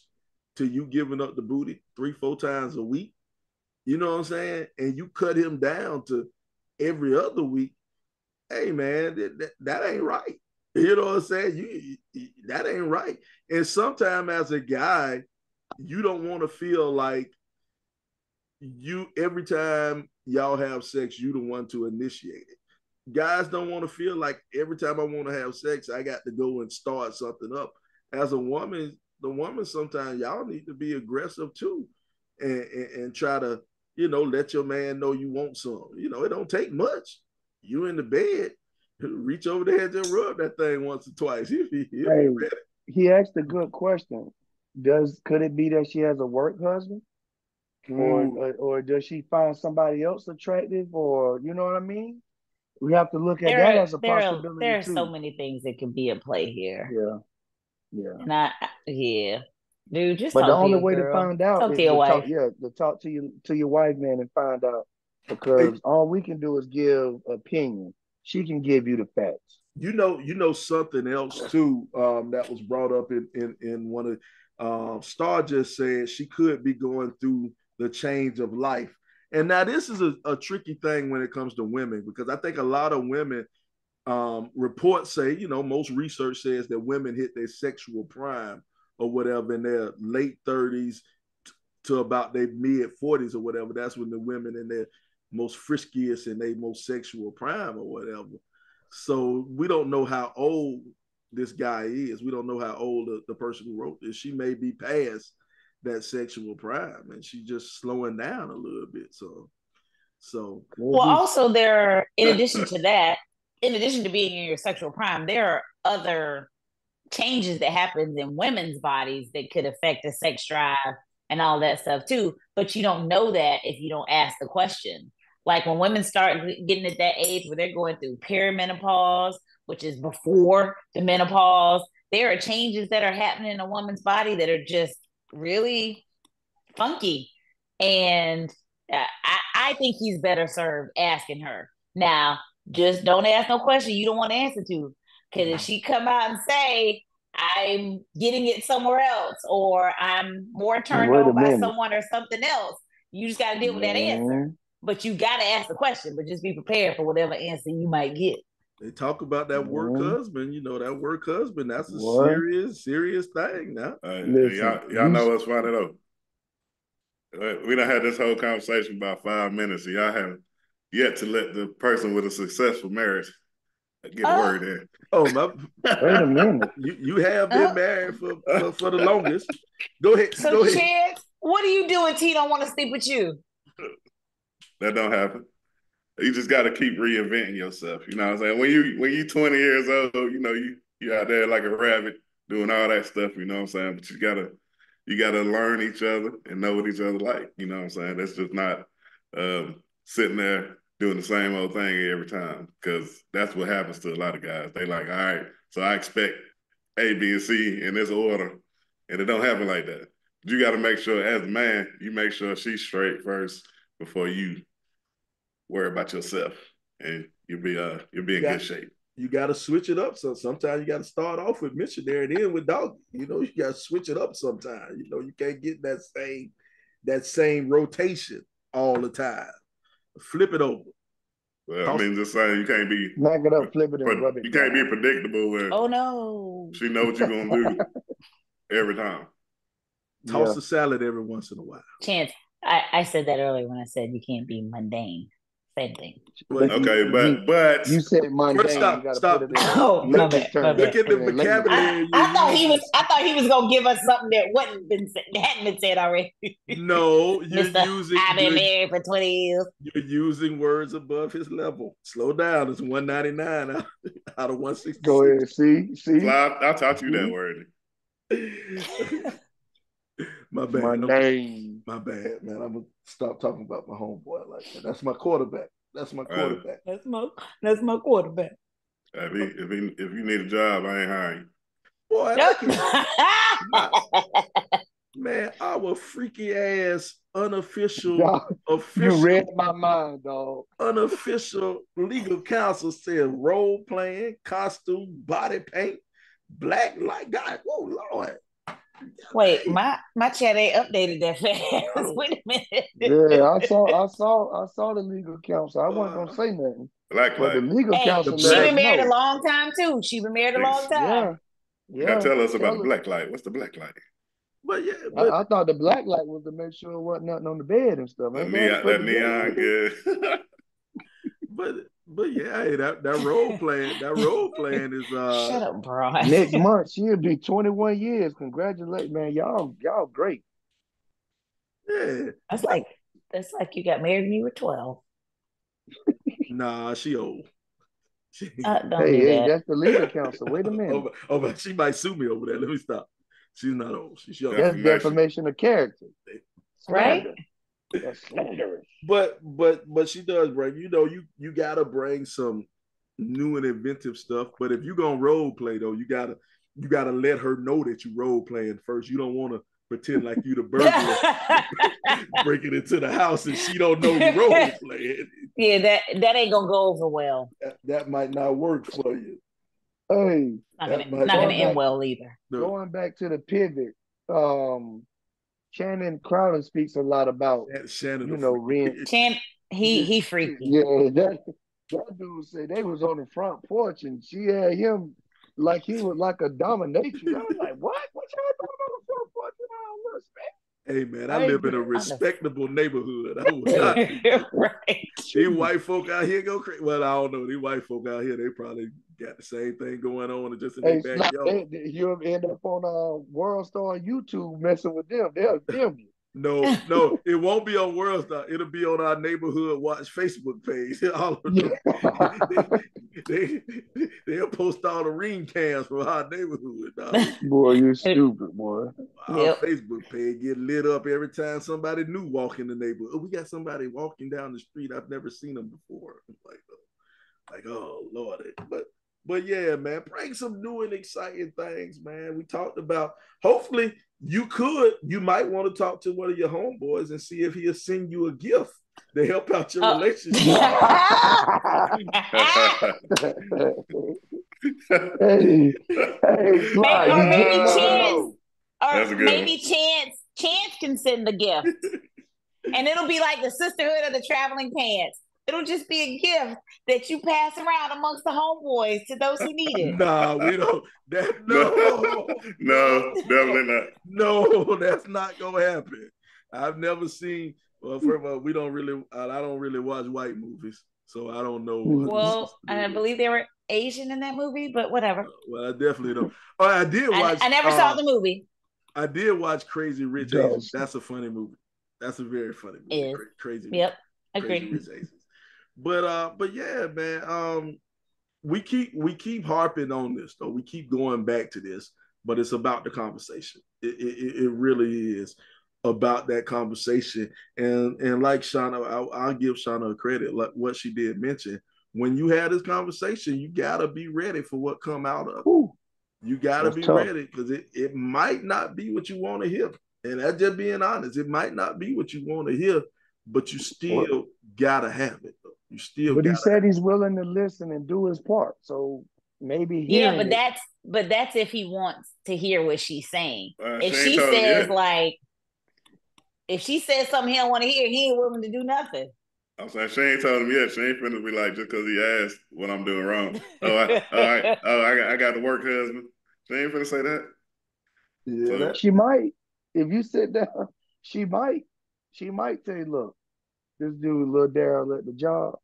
to you giving up the booty 3-4 times a week, you know what I'm saying? And you cut him down to every other week, hey, man, that ain't right. You know what I'm saying? That ain't right. And sometimes as a guy, you don't want to feel like every time y'all have sex, you the one to initiate it. Guys don't want to feel like every time I want to have sex, I got to go and start something up. As a woman, the woman, sometimes y'all need to be aggressive too, and try to, you know, let your man know you want some. You know, it don't take much. You in the bed, reach over there and just rub that thing once or twice. He asked a good question. Could it be that she has a work husband? Or does she find somebody else attractive, or you know what I mean? We have to look at that as a possibility. There are so many things that can be at play here. Yeah. And dude, just but talk the only to your way girl. to find out talk is to your wife. to talk to your wife, man, and find out, because all we can do is give opinion. She can give you the facts. You know something else too, that was brought up in one of Star just said she could be going through the change of life. And now this is a tricky thing when it comes to women, because I think a lot of women, reports say, you know, most research says that women hit their sexual prime or whatever in their late 30s to about their mid 40s or whatever. That's when the women in their most friskiest and their most sexual prime or whatever. So we don't know how old this guy is. We don't know how old the person who wrote this. She may be past that sexual prime, and she's just slowing down a little bit. So well, also in addition to that, in addition to being in your sexual prime, there are other changes that happens in women's bodies that could affect the sex drive and all that stuff too. But you don't know that if you don't ask the question. Like when women start getting at that age where they're going through perimenopause, which is before the menopause, there are changes that are happening in a woman's body that are just really funky. And I think he's better served asking her. Now, just don't ask no question you don't want to answer to. Because if she come out and say, I'm getting it somewhere else, or I'm more turned on by someone or something else, you just got to deal with that answer. But you got to ask the question, but just be prepared for whatever answer you might get. They talk about that work husband. You know, that work husband, that's a serious thing now. Y'all know what's funny though? We done had this whole conversation about 5 minutes, and y'all haven't yet to let the person with a successful marriage get a word in. Oh, wait a minute. You have been married for the longest. Go ahead. So, Chance, what do you do when T don't want to sleep with you? That don't happen. You just got to keep reinventing yourself. You know what I'm saying? When you 20 years old, you know, you out there like a rabbit doing all that stuff, you know what I'm saying? But you gotta learn each other and know what each other like. You know what I'm saying? That's just not sitting there doing the same old thing every time, because that's what happens to a lot of guys. They like, all right, so I expect A, B, and C in this order, and it don't happen like that. You got to make sure, as a man, you make sure she's straight first before you worry about yourself, and you'll be in good shape. You got to switch it up. So sometimes you got to start off with missionary and end with doggy. You know, you got to switch it up sometimes. You know, you can't get that same rotation all the time. Flip it over. Well, I mean, just saying, you can't be knock it up, flip it, and rub it. You can't be predictable when. Oh no! She know what you're gonna do every time. Toss the salad every once in a while. Chance, I said that earlier when I said you can't be mundane. Same thing. Okay, but you said mundane. Stop. Put it in. Look at the vocabulary. I thought he was gonna give us something that hadn't been said already. No, I've been married for 20 years. You're using words above his level. Slow down. It's 199 out of 160. Go ahead. See. I taught you that word. My bad. Mundane. My bad, man. I'm gonna stop talking about my homeboy like that. That's my quarterback. That's my quarterback. That's my quarterback. If you need a job, I ain't hiring you. Boy, man, our freaky ass unofficial You read my mind, dog. Unofficial legal counsel said role playing, costume, body paint, black light. God, whoa, Lord. Wait, my chat ain't updated that fast. Wait a minute. Yeah, I saw the legal counsel. I wasn't gonna say nothing. Black but light. the legal counsel. She been married a long time too. She been married a long time. Yeah. Tell us about the black light. What's the black light? But yeah, I thought the black light was to make sure there wasn't nothing on the bed and stuff. That neon good. But yeah, hey, that role playing is shut up, Brian. Next month she'll be 21 years. Congratulations, man. Y'all great. Yeah. That's like you got married when you were 12. Nah, she old. Don't do that. That's the legal counsel. Wait a minute. But she might sue me over there. Let me stop. She's not old. She's young. That's defamation of character. Right? That's slanderous. But she does bring, you gotta bring some new and inventive stuff. But if you're gonna role play though, you gotta let her know that you role playing first. You don't want to pretend like you the burglar breaking into the house and she don't know you role playing. Yeah, that ain't gonna go over well. That might not work for you. Hey, not gonna end well either. Going back to the pivot, Shannon Crowder speaks a lot about he freaky. Yeah, that dude said they was on the front porch and she had him like he was like a dominatrix. I was like, what? What y'all doing on the front porch with all this, Hey man, I live in a respectable neighborhood. I would not. Right. These white folk out here go crazy. Well, I don't know. These white folk out here, they probably got the same thing going on just in their backyard. You'll end up on World Star YouTube messing with them. They'll film you. No, it won't be on World Star. It'll be on our neighborhood watch Facebook page. All of them, they'll post all the ring cams from our neighborhood. Dog. Boy, you stupid, boy. Our Facebook page get lit up every time somebody new walk in the neighborhood. Oh, we got somebody walking down the street. I've never seen them before. Like oh Lord. But yeah, man, bring some new and exciting things, man. We talked about, hopefully you might want to talk to one of your homeboys and see if he'll send you a gift to help out your relationship. Maybe Chance can send the gift. And it'll be like the sisterhood of the traveling pants. It'll just be a gift that you pass around amongst the homeboys to those who need it. Nah, we don't. No, definitely not. No, that's not gonna happen. I've never seen. Well, first of all, I don't really watch white movies, so I don't know. Well, I believe they were Asian in that movie, but whatever. Well, I definitely don't. Oh, I did watch. I never saw the movie. I did watch Crazy Rich Asians. That's a funny movie. That's a very funny movie. Crazy. Yep, agree. Crazy Rich Asians. But yeah, man. We keep harping on this though. We keep going back to this, but it's about the conversation. It really is about that conversation. And like Shauna, I'll give Shauna credit. Like what she did mention, when you have this conversation, you gotta be ready for what come out of it. You gotta be ready because it might not be what you want to hear. And that's just being honest. It might not be what you want to hear, but you still gotta have it. You still. But he said he's willing to listen and do his part. So maybe. Yeah, but that's if he wants to hear what she's saying. If she says if she says something he don't want to hear, he ain't willing to do nothing. I'm saying she ain't told him yet. She ain't finna be like just because he asked what I'm doing wrong. I got to work, husband. She ain't finna say that. Yeah, so, she might. If you sit down, she might. She might say, "Look, this dude, little Daryl, at the job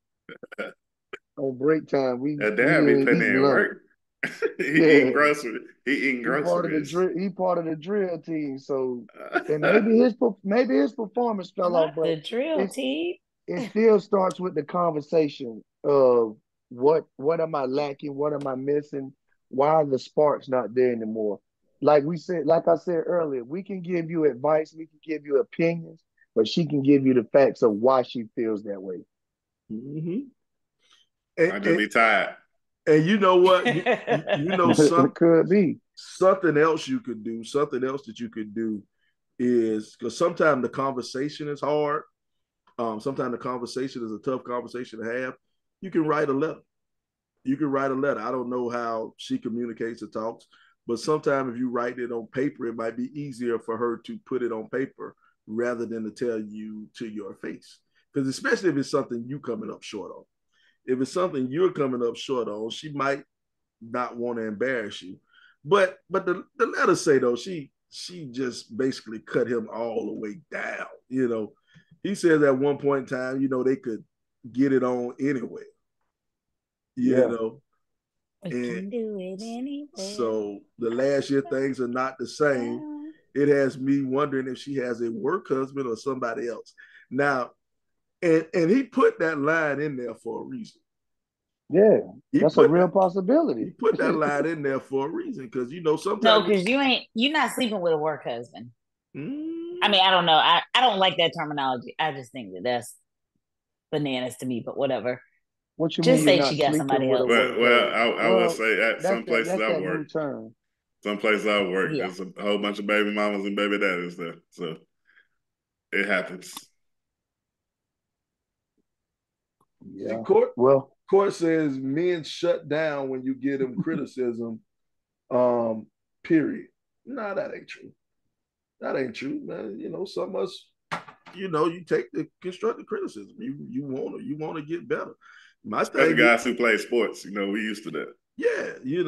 on break time. Dad be putting in work. He eating groceries. He part of the drill team. So, and maybe his performance fell off. But the drill team. It still starts with the conversation of what am I lacking? What am I missing? Why are the sparks not there anymore? Like I said earlier, we can give you advice, we can give you opinions, but she can give you the facts of why she feels that way. Mm-hmm. I just be tired. And you know what? You know something could be something else you could do. Something else that you could do is because sometimes the conversation is hard. Sometimes the conversation is a tough conversation to have. You can write a letter. I don't know how she communicates or talks, but sometimes if you write it on paper, it might be easier for her to put it on paper rather than to tell you to your face. Because especially if it's something you coming up short on. If it's something you're coming up short on, she might not want to embarrass you. But the letter say though, she just basically cut him all the way down. You know, he says at one point in time, you know, they could get it on anywhere. You know. We can do it anyway. So the last year things are not the same. It has me wondering if she has a work husband or somebody else. Now, and he put that line in there for a reason. Yeah, that's a real possibility. He put that line in there for a reason because you know sometimes. No, because you're not sleeping with a work husband. I mean, I don't know. I don't like that terminology. I just think that's bananas to me. But whatever. What you just mean say she got somebody else. Well, I will say at some places I work. Some places I work, there's a whole bunch of baby mamas and baby daddies there, so it happens. Yeah. Court says men shut down when you give them criticism. Period. No, that ain't true. That ain't true, man. You know, some of us, you know, you take the constructive criticism. You want to get better. My thing, the guys who play sports, you know, we used to that. Yeah, you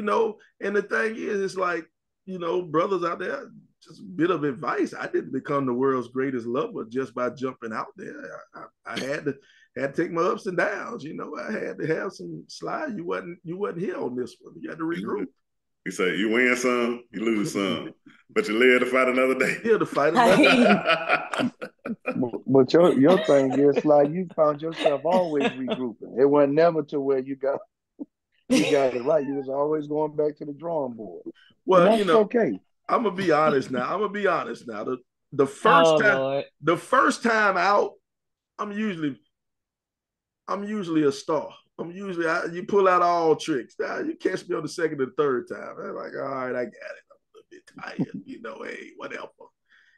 know, and the thing is, it's like, you know, brothers out there, just a bit of advice. I didn't become the world's greatest lover just by jumping out there. I had to take my ups and downs. You know, I had to have some slide. You wasn't here on this one. You had to regroup. You say you win some, you lose some, but you live to fight another day. Live to fight another day. But your thing is like you found yourself always regrouping. It wasn't never to where you got it right. You was always going back to the drawing board. Well, that's okay. I'm gonna be honest now. The first time out, I'm usually a star. You pull out all tricks. Now you catch me on the second and third time. I'm like, all right, I got it. I'm a little bit tired. Hey, whatever.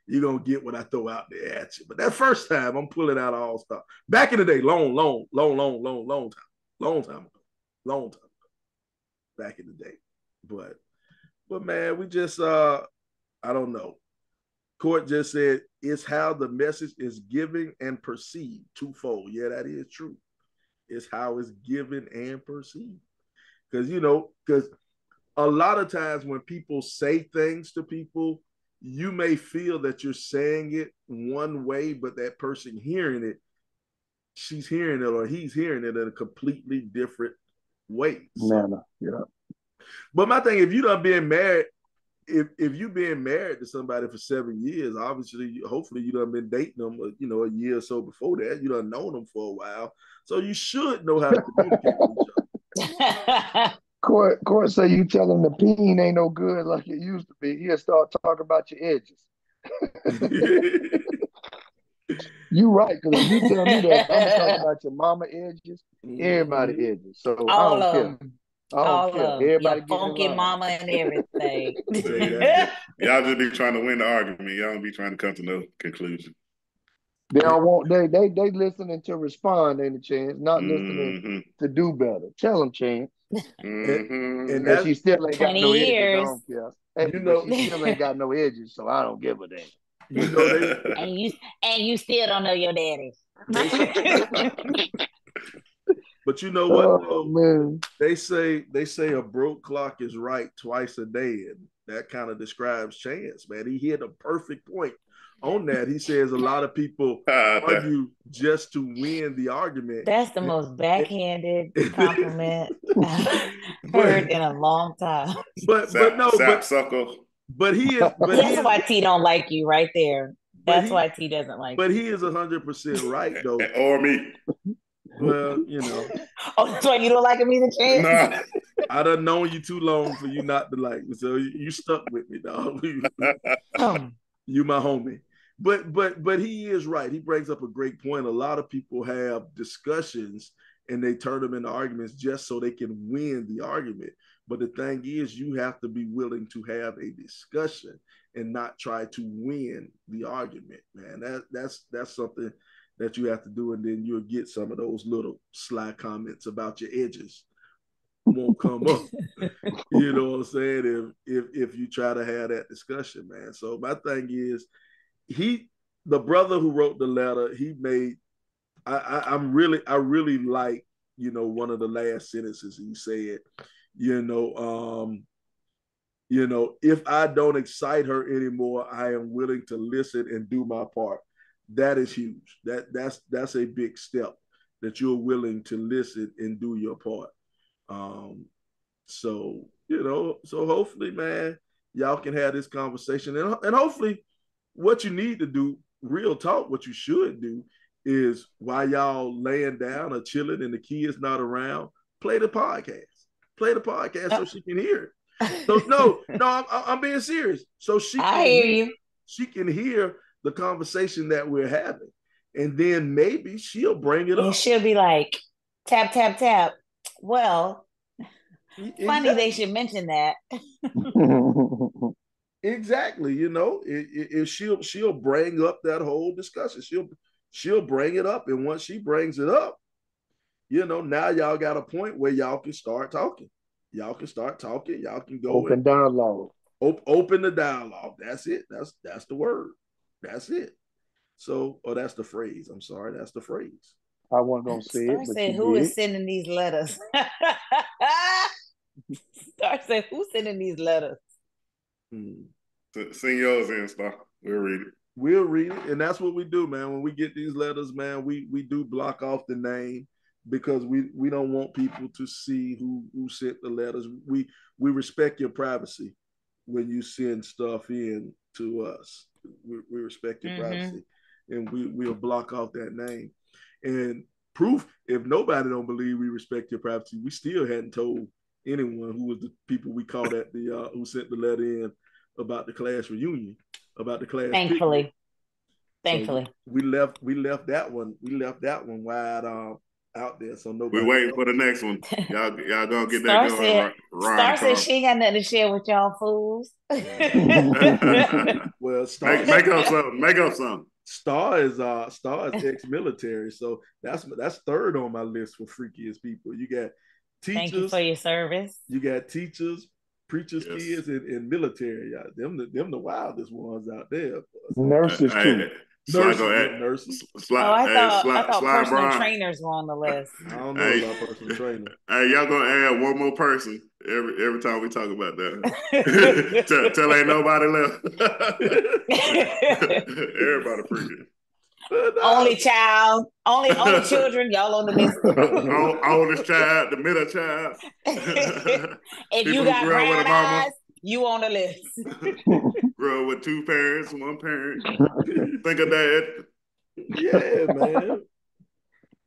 You're gonna get what I throw out there at you. But that first time, I'm pulling out all stuff. Back in the day, long time ago. Back in the day. But man, we just I don't know. Court just said it's how the message is given and perceived twofold. Yeah, that is true. It's how it's given and perceived. Because a lot of times when people say things to people, you may feel that you're saying it one way, but that person hearing it, she's hearing it or he's hearing it in a completely different way. Yeah. But my thing, if you done been married, if you've been married to somebody for 7 years, obviously, hopefully you done been dating them, a year or so before that. You done known them for a while. So you should know how to communicate with each other. Court say you tell him the peen ain't no good like it used to be. He'll start talking about your edges. You right, because if you tell me that, I'm talking about your mama edges, everybody edges. So all I don't care. All of everybody your funky mama and everything. Y'all just be trying to win the argument. Y'all don't be trying to come to no conclusion. They don't want they listening to respond, ain't a chance, not listening to do better. Tell them, Chance. And that she still ain't got no edges. I don't care. She still ain't got no edges, so I don't give a damn. And you still don't know your daddy. But you know what? Man. They say a broke clock is right twice a day, and that kind of describes Chance, man. He hit a perfect point on that. He says a lot of people argue just to win the argument. That's the most backhanded compliment I've heard in a long time. But he is. That's why T don't like you right there. That's why T doesn't like you. But he is 100% right, though. Or me. Well, Oh, that's why you don't like me, the Chance? Nah. I done known you too long for you not to like me, so you stuck with me, dog. You my homie. But he is right. He brings up a great point. A lot of people have discussions and they turn them into arguments just so they can win the argument. But the thing is, you have to be willing to have a discussion and not try to win the argument, man. That's something that you have to do, and then you'll get some of those little sly comments about your edges won't come up. You know what I'm saying? If you try to have that discussion, man. So my thing is, the brother who wrote the letter, he made. I really like, one of the last sentences he said. If I don't excite her anymore, I am willing to listen and do my part. That is huge. That's a big step, that you're willing to listen and do your part. So hopefully, man, y'all can have this conversation, and hopefully what you need to do, real talk, what you should do is while y'all laying down or chilling and the kid's not around, play the podcast so she can hear it. So no, I'm being serious. So she can hear the conversation that we're having, and then maybe she'll bring it up. And she'll be like, tap, tap, tap. Well, funny they should mention that. Exactly. If she'll bring up that whole discussion, she'll bring it up, and once she brings it up, now y'all got a point where y'all can start talking. Y'all can go open dialogue. Open the dialogue. That's it. That's the word. That's it. So, that's the phrase. I'm sorry, that's the phrase. I wasn't gonna say it. But saying who is sending these letters? Start saying who's sending these letters. Send yours in, Star. We'll read it. We'll read it, and that's what we do, man. When we get these letters, man, we do block off the name because we don't want people to see who sent the letters. We respect your privacy when you send stuff in to us. We respect your privacy, and we'll block off that name. And proof, if nobody don't believe we respect your privacy, we still hadn't told anyone who was the people we called at the who sent the letter in about the class reunion, about the class Thankfully. picnic. So we left that one wide out there, so nobody. We're waiting for the next one. Y'all gonna get that going. Star said she ain't got nothing to share with y'all fools. Well, Star make up something. Star is ex-military, so that's third on my list for freakiest people. You got teachers. Thank you for your service. You got teachers, preachers' kids, and military. Them the wildest ones out there. Nurses too. Nurses. I thought personal trainers were on the list. I don't know about personal trainers. Hey, y'all gonna add one more person every time we talk about that. Tell ain't nobody left. Everybody freaking. Only child, only children, y'all on the list. Oldest child, the middle child. If you got brown eyes, you on the list. Grew up with two parents, one parent. Think of that. Yeah, man.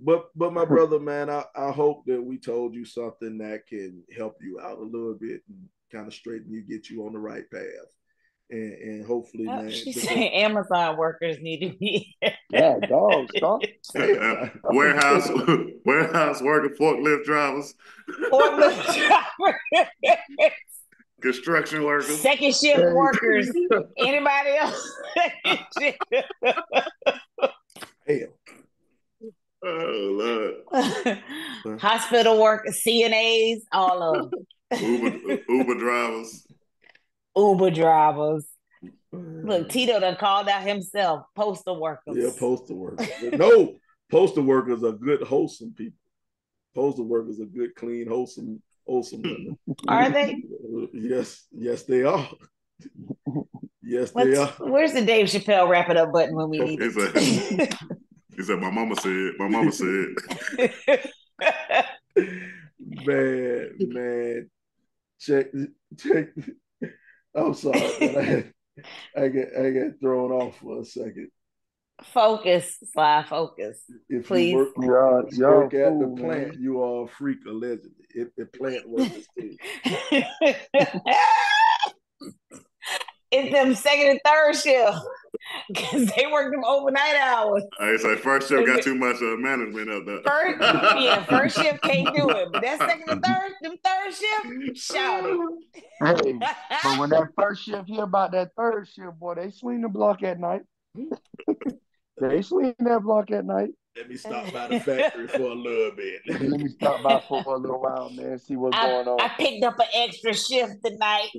But my brother, man, I hope that we told you something that can help you out a little bit and kind of straighten you, get you on the right path. And hopefully, man. She's saying Amazon workers need to be. Yeah, dogs, stop. Warehouse worker, forklift drivers. Construction workers. Second shift workers. Anybody else? Hell. Oh, Lord. Hospital workers, CNAs, all of them. Uber drivers. Uber drivers. Look, Tito done called out himself. Postal workers. Yeah, postal workers. No, postal workers are good, wholesome people. Postal workers are good, clean, wholesome women. Are they? Yes, they are. Yes, they are. Where's the Dave Chappelle wrap it up button when we need it? He said, my mama said. Man. Check. I'm sorry, I get thrown off for a second. Focus, Sly, focus. If please. You work at the plant, man. You are a freak, allegedly. If the plant workers too. It's them second and third shift because they work them overnight hours. I say first shift got too much management up there. First shift can't do it, but that second and third shift, shout it. Hey, but when that first shift hear about that third shift, boy, they swing the block at night. They swing that block at night. Let me stop by the factory for a little bit. Let me stop by for a little while, man. See what's going on. I picked up an extra shift tonight.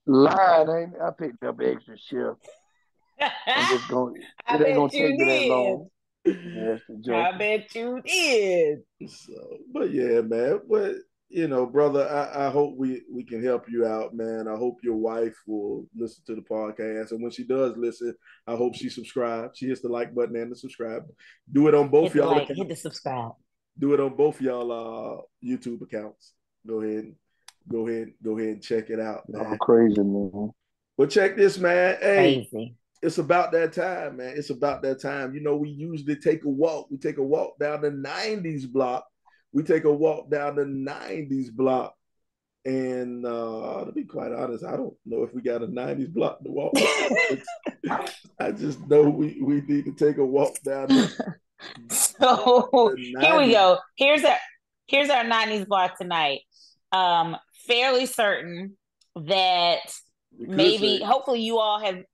Lying, ain't I picked up an extra shift. I'm just going. It ain't gonna take me that long. Yes, I bet you did. So, but yeah, man. But you know, brother, I hope we can help you out, man. I hope your wife will listen to the podcast, and when she does listen, I hope she subscribes. She hits the like button and the subscribe. Do it on both y'all. Hit the subscribe. Do it on both y'all YouTube accounts. Go ahead and check it out, man. I'm crazy, man. But check this, man. Hey, crazy. It's about that time, man. It's about that time. You know, we usually take a walk. We take a walk down the 90s block. And to be quite honest, I don't know if we got a 90s block to walk. I just know we need to take a walk down there. So here we go. Here's our 90s block tonight. Fairly certain that hopefully you all have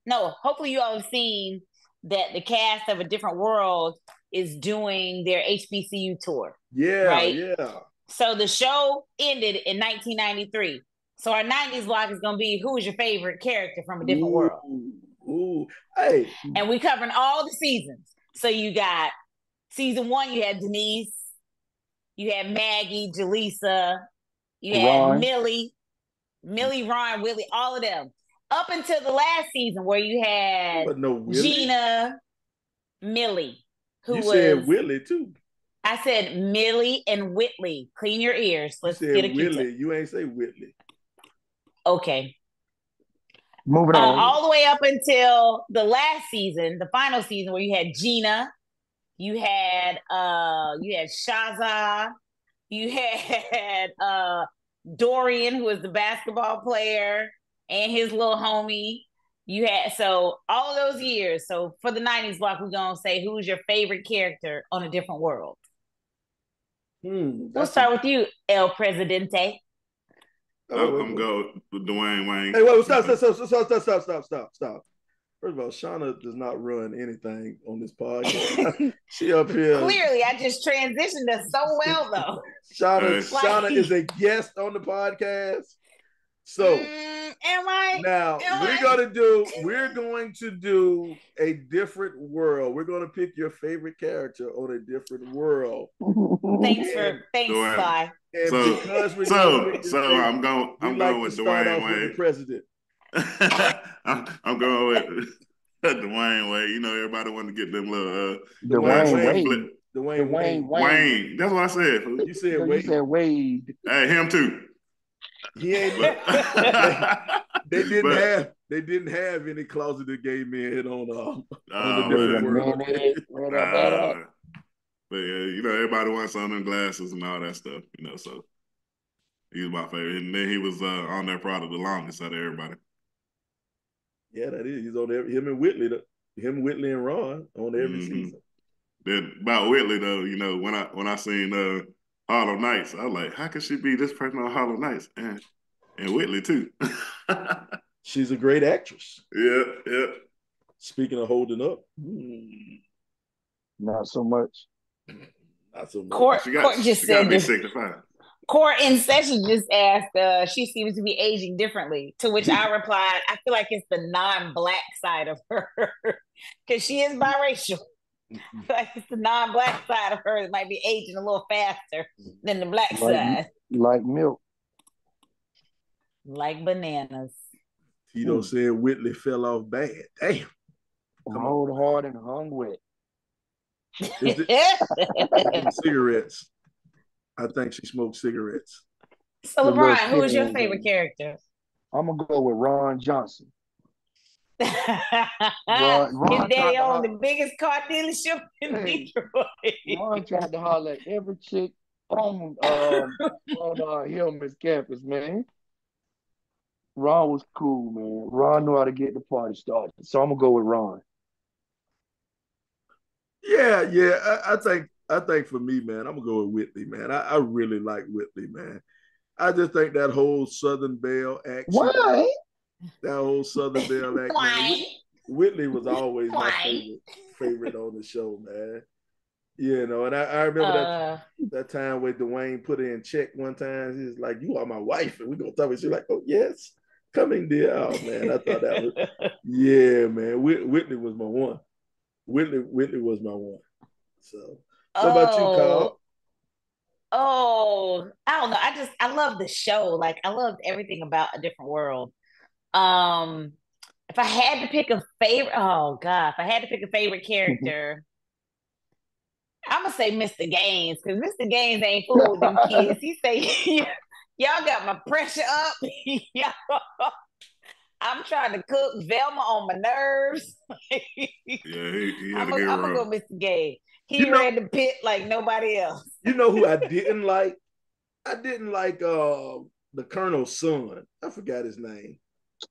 seen that the cast of A Different World is doing their HBCU tour. Yeah, right? Yeah. So the show ended in 1993. So our 90s block is going to be who is your favorite character from A Different World. Ooh, hey. And we covering all the seasons. So you got season 1, you had Denise, you had Maggie, Jaleesa, you had Millie, Ron, Willie, all of them. up until the last season where you had no Willie. Gina, Millie, who you was said Willie too. I said Millie and Whitley. Clean your ears. Let's get a Willie. You ain't say Whitley. Okay. Moving on. All the way up until the last season, the final season, where you had Gina, you had Shaza, you had Dorian, who was the basketball player, and his little homie. You had so all of those years. So for the 90s block, we're gonna say who's your favorite character on a different world. We'll start with you, El Presidente. I'm going with Dwayne Wayne. Hey, wait, stop. First of all, Shauna does not run anything on this podcast. She up here. Clearly, I just transitioned us so well, though. Shauna is a guest on the podcast. So, am I? Now, we're going to do a different world. We're going to pick your favorite character on a different world. Thanks, Sly. So I'm going with Dwayne Wade. With the president. I'm going with Dwayne Wade. You know, everybody wanted to get them little Dwayne Wayne. That's what I said. You said Wade. You said Wade. Hey, him too. He ain't. They didn't have any closeted gay men on the different world. But yeah, you know, everybody wants on them glasses and all that stuff. You know, so he was my favorite, and then he was on there probably the longest out of everybody. Yeah, that is. He's on there. Him, Whitley, and Ron on every season. Then about Whitley though, you know, when I seen Harlow Nights, I was like, how could she be this person on Harlow Nights? And Whitley too. She's a great actress. Yeah. Speaking of holding up. Not so much. Not so much. Court just said this. 65. Court in session just asked, she seems to be aging differently, to which I replied, I feel like it's the non-black side of her, because she is biracial. Like it's the non-black side of her that might be aging a little faster than the black side. Like milk. Like bananas. Tito said Whitley fell off bad. Damn. Hold hard and hung wet. Cigarettes. I think she smoked cigarettes. So LeBron, who is your favorite character? I'm gonna go with Ron Johnson. His daddy owned the biggest car dealership in Detroit. Ron tried to holler at every chick on Hillman's campus, man. Ron was cool, man. Ron knew how to get the party started. So I'm gonna go with Ron. Yeah. I think for me, man, I'm gonna go with Whitley, man. I really like Whitley, man. I just think that whole Southern Belle action. Why? That whole Southern Belle action. Why? Whitley was always my favorite on the show, man. You know, and I remember that time where Dwayne put her in check one time. He was like, "You are my wife, and we're gonna talk." She's like, "Oh yes, coming, dear." Oh man, I thought that was man. Whitley was my one. Whitley was my one. So, what about you, Carl? Oh, I don't know. I love the show. Like I loved everything about A Different World. If I had to pick a favorite, character, I'm gonna say Mr. Gaines, because Mr. Gaines ain't fooled them kids. He say, "Y'all got my pressure up." I'm trying to cook Velma on my nerves. I'm gonna go Mr. Gaines. He ran the pit like nobody else. You know who I didn't like? I didn't like the Colonel's son. I forgot his name.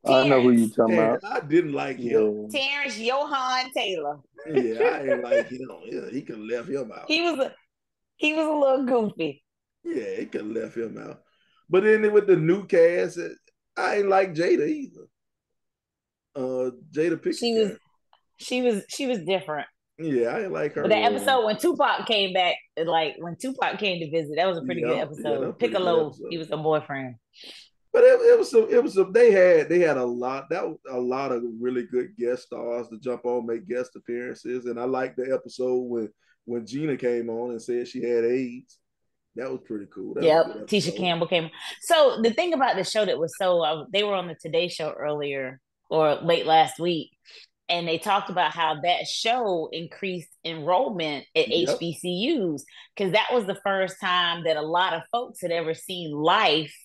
Terrence. I know who you're talking about. I didn't like him. Terrence Johan Taylor. Yeah, I ain't like him. Yeah, he could have left him out. He was a little goofy. Yeah, he could have left him out. But then with the new cast, I ain't like Jada either. Jada Pinkett. She was different. Yeah, I ain't like her. But the episode when Tupac came back, like when Tupac came to visit, that was a pretty good episode. Yeah, Piccolo, he was a boyfriend. But it was they had a lot of really good guest stars to jump on, make guest appearances, and I liked the episode when Gina came on and said she had AIDS. That was pretty cool. Tisha Campbell came. So the thing about the show that was they were on the Today Show earlier, or late last week. And they talked about how that show increased enrollment at Yep. HBCUs, because that was the first time that a lot of folks had ever seen life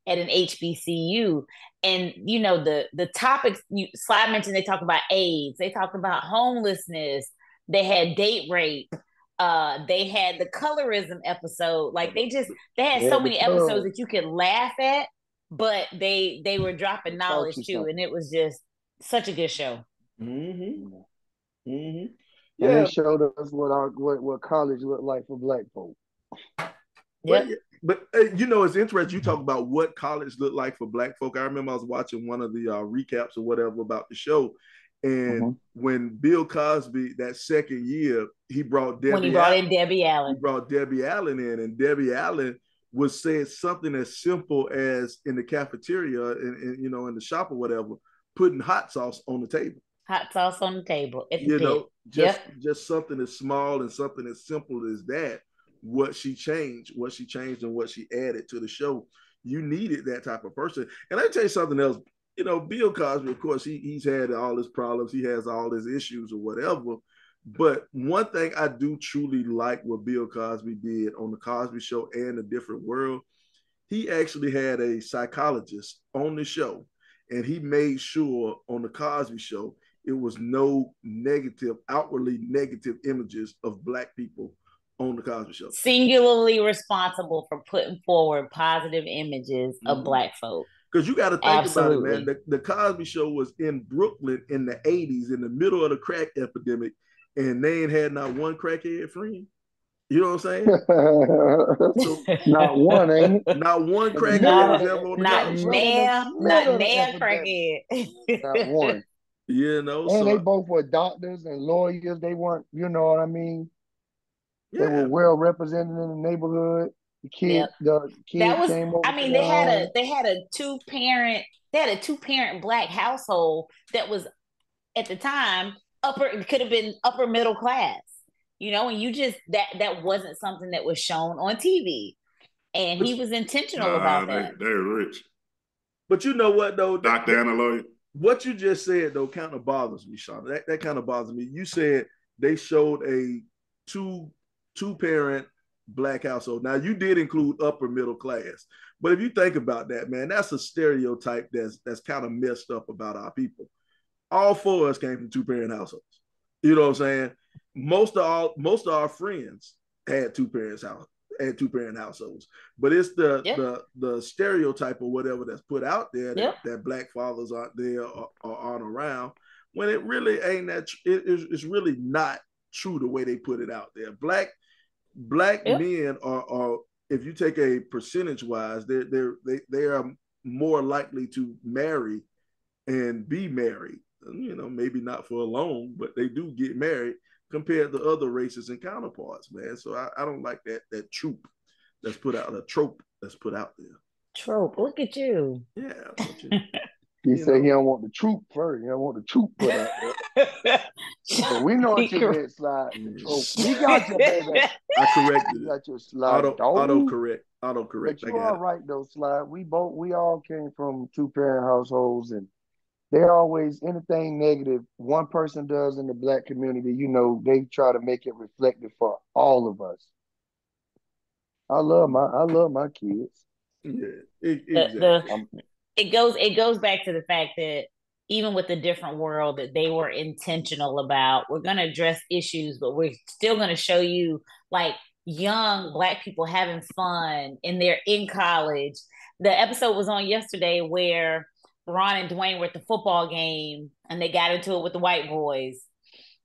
at an HBCU. And you know, the topics Sly mentioned, they talk about AIDS, they talked about homelessness, they had date rape, they had the colorism episode. Like they had so many episodes that you could laugh at, but they were dropping knowledge too, and it was just such a good show. Mm-hmm. Mm-hmm. Yeah. And they showed us what college looked like for Black folk. Yep. But you know, it's interesting you talk about what college looked like for Black folk. I remember I was watching one of the recaps or whatever about the show, and when Bill Cosby, that second year, he brought Debbie in Debbie Allen. He brought Debbie Allen in, and Debbie Allen was saying something as simple as in the cafeteria and you know, in the shop or whatever, putting hot sauce on the table. Hot sauce on the table. You know, just something as small and something as simple as that. What she changed and what she added to the show. You needed that type of person. And I tell you something else, you know, Bill Cosby, of course, he's had all his problems. He has all his issues or whatever. But one thing I do truly like what Bill Cosby did on the Cosby Show and A Different World, he actually had a psychologist on the show, and he made sure on the Cosby Show, it was no outwardly negative images of Black people on the Cosby Show. Singularly responsible for putting forward positive images of Black folk. Because you got to think about it, man. The Cosby Show was in Brooklyn in the 80s, in the middle of the crack epidemic, and they ain't had not one crackhead friend. You know what I'm saying? Not one, ain't it? Not one crackhead was ever on the Cosby Show. Not damn crackhead. Not one. You know, and they both were doctors and lawyers. They weren't, you know what I mean? Yeah. They were well represented in the neighborhood. The kids came over. I mean, they had a two-parent Black household that was at the time could have been upper middle class, you know, and you just that wasn't something that was shown on TV. And he was intentional about that. They're rich. But you know what though? Dr. Anna Lloyd. What you just said though kind of bothers me, Sean. That kind of bothers me. You said they showed a two-parent Black household. Now you did include upper middle class, but if you think about that, man, that's a stereotype that's kind of messed up about our people. All four of us came from two-parent households. You know what I'm saying? Most of our friends had two-parent households, but it's the stereotype or whatever that's put out there that Black fathers aren't there or aren't around, when it really ain't that. It's really not true the way they put it out there. Black men are, if you take a percentage wise, they are more likely to marry and be married. You know, maybe not for long, but they do get married compared to other races and counterparts, man. So I don't like that trope that's put out there. Trope. Look at you. Yeah. He said he don't want the troop first. He don't want the troop put out there. But we know what you meant, Slide. We got you, baby. I corrected it. Got your Slide. Auto correct. But you are right though, Slide. We all came from two-parent households, and they always, anything negative one person does in the Black community, you know, they try to make it reflective for all of us. I love my kids. Yeah, exactly. It goes back to the fact that even with the different world, that they were intentional about, we're going to address issues, but we're still going to show you like young Black people having fun and they're in college. The episode was on yesterday where Ron and Dwayne were at the football game and they got into it with the white boys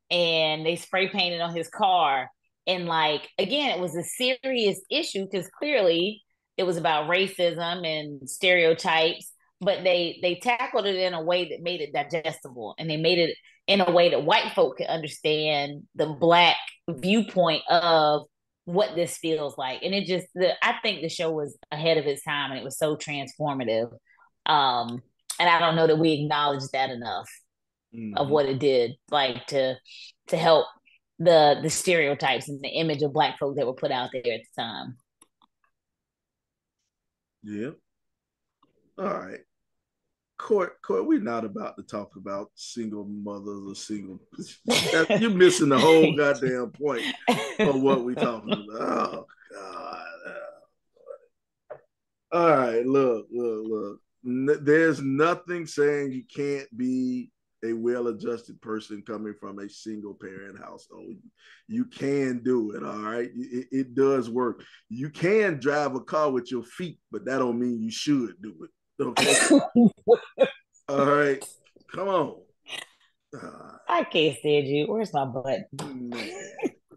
and they spray painted on his car. And like, again, it was a serious issue because clearly it was about racism and stereotypes, but they tackled it in a way that made it digestible, and they made it in a way that white folk could understand the Black viewpoint of what this feels like. And I think the show was ahead of its time and it was so transformative. And I don't know that we acknowledge that enough of what it did, like to help the stereotypes and the image of Black folk that were put out there at the time. Yeah. All right. Court, we're not about to talk about single mothers or single. You're missing the whole goddamn point of what we're talking about. Oh God! All right, look. There's nothing saying you can't be a well-adjusted person coming from a single-parent household. You can do it. All right, it does work. You can drive a car with your feet, but that don't mean you should do it. Okay. All right. Come on. I can't stand you. Where's my butt? Man.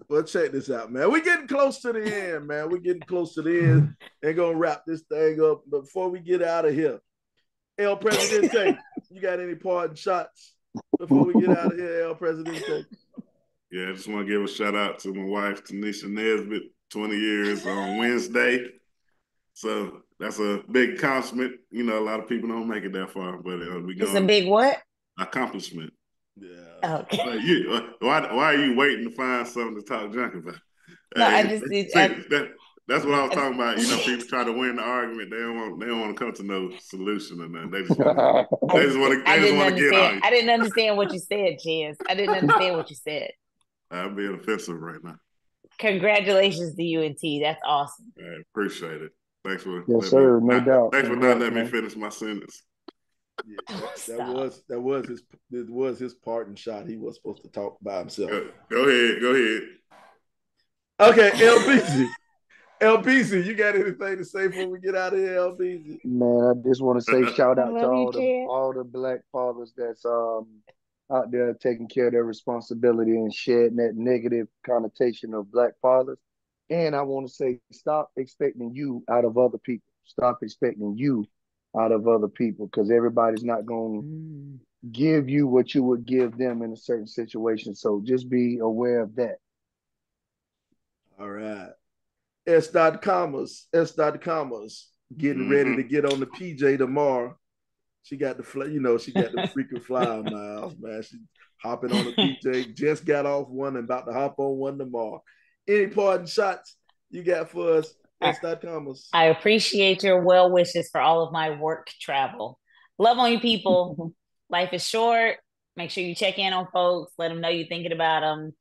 Well, check this out, man. We're getting close to the end, man. We're getting close to the end. And gonna wrap this thing up. But before we get out of here, El Presidente, you got any parting shots before we get out of here, El Presidente? Yeah, I just want to give a shout out to my wife, Tanisha Nesbitt, 20 years on Wednesday. So that's a big accomplishment. You know, a lot of people don't make it that far, but it's a big what? Accomplishment. Yeah. Okay. Why are you waiting to find something to talk junk about? No, That's what I was talking about. You know, people try to win the argument. They don't want to come to no solution or nothing. They just want to get on you. I didn't understand what you said, Chance. I didn't understand what you said. I'm being offensive right now. Congratulations to you and T. That's awesome. I appreciate it. Thanks for no doubt. Thanks for not letting me finish my sentence. Yeah, that was his parting shot. He was supposed to talk by himself. Go ahead. Okay, LBZ, you got anything to say before we get out of here, LBZ? Man, I just want to say shout out to all the black fathers that's out there taking care of their responsibility and shedding that negative connotation of black fathers. And I want to say, stop expecting you out of other people. Stop expecting you out of other people, because everybody's not going to give you what you would give them in a certain situation. So just be aware of that. All right. S. Commas getting ready to get on the PJ tomorrow. She got the freaking flyer miles, man. She's hopping on the PJ, just got off one and about to hop on one tomorrow. Any parting shots you got for us? I appreciate your well wishes for all of my work travel. Love on you people. Life is short. Make sure you check in on folks. Let them know you're thinking about them.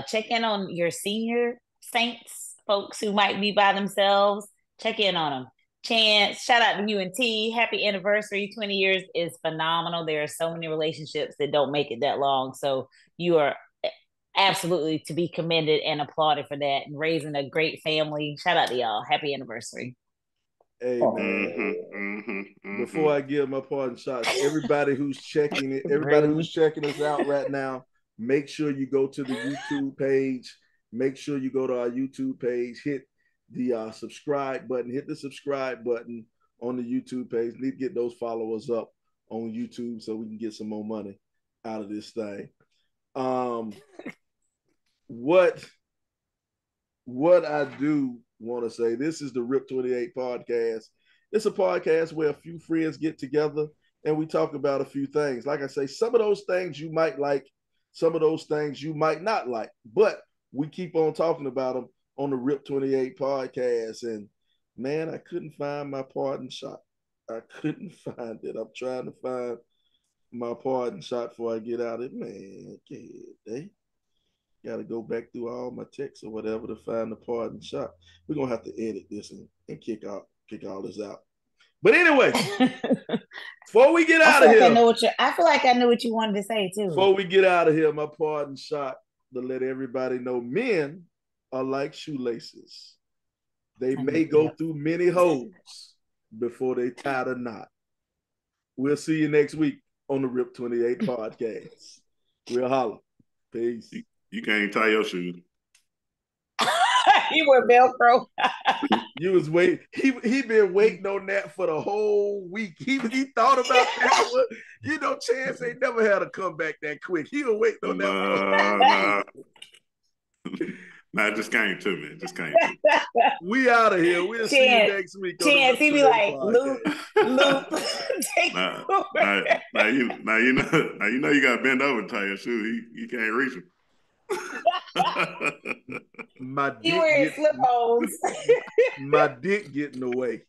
Check in on your senior saints, folks who might be by themselves. Check in on them. Chance, shout out to you and T. Happy anniversary. 20 years is phenomenal. There are so many relationships that don't make it that long. So you are absolutely to be commended and applauded for that, and raising a great family. Shout out to y'all. Happy anniversary. Hey, man. Before I give my parting shots, everybody who's checking us out right now, make sure you go to the YouTube page. Make sure you go to our YouTube page, hit the subscribe button, hit the subscribe button on the YouTube page. Need to get those followers up on YouTube so we can get some more money out of this thing. What I do want to say, this is the RIP 28 podcast. It's a podcast where a few friends get together and we talk about a few things. Like I say, some of those things you might like, some of those things you might not like, but we keep on talking about them on the RIP 28 podcast. And man, I couldn't find my parting shot. I couldn't find it. I'm trying to find my parting shot before I get out of it. Man, got to go back through all my texts or whatever to find the parting shot. We're going to have to edit this and kick all this out. But anyway, before we get out of here. I feel like I knew what you wanted to say too. Before we get out of here, my parting shot to let everybody know men are like shoelaces. They may go through many holes before they tie the knot. We'll see you next week on the RIP 28 podcast. We'll holler. Peace. You can't tie your shoes. He wear Velcro. You was waiting. He been waiting on that for the whole week. He thought about that one. You know, Chance ain't never had a comeback that quick. He was waiting on that. Nah, it just came to me. We out of here. We'll see you next week. Chance, he be like, Luke, take now you know you got to bend over to tie your shoe. You can't reach him. My dick getting away.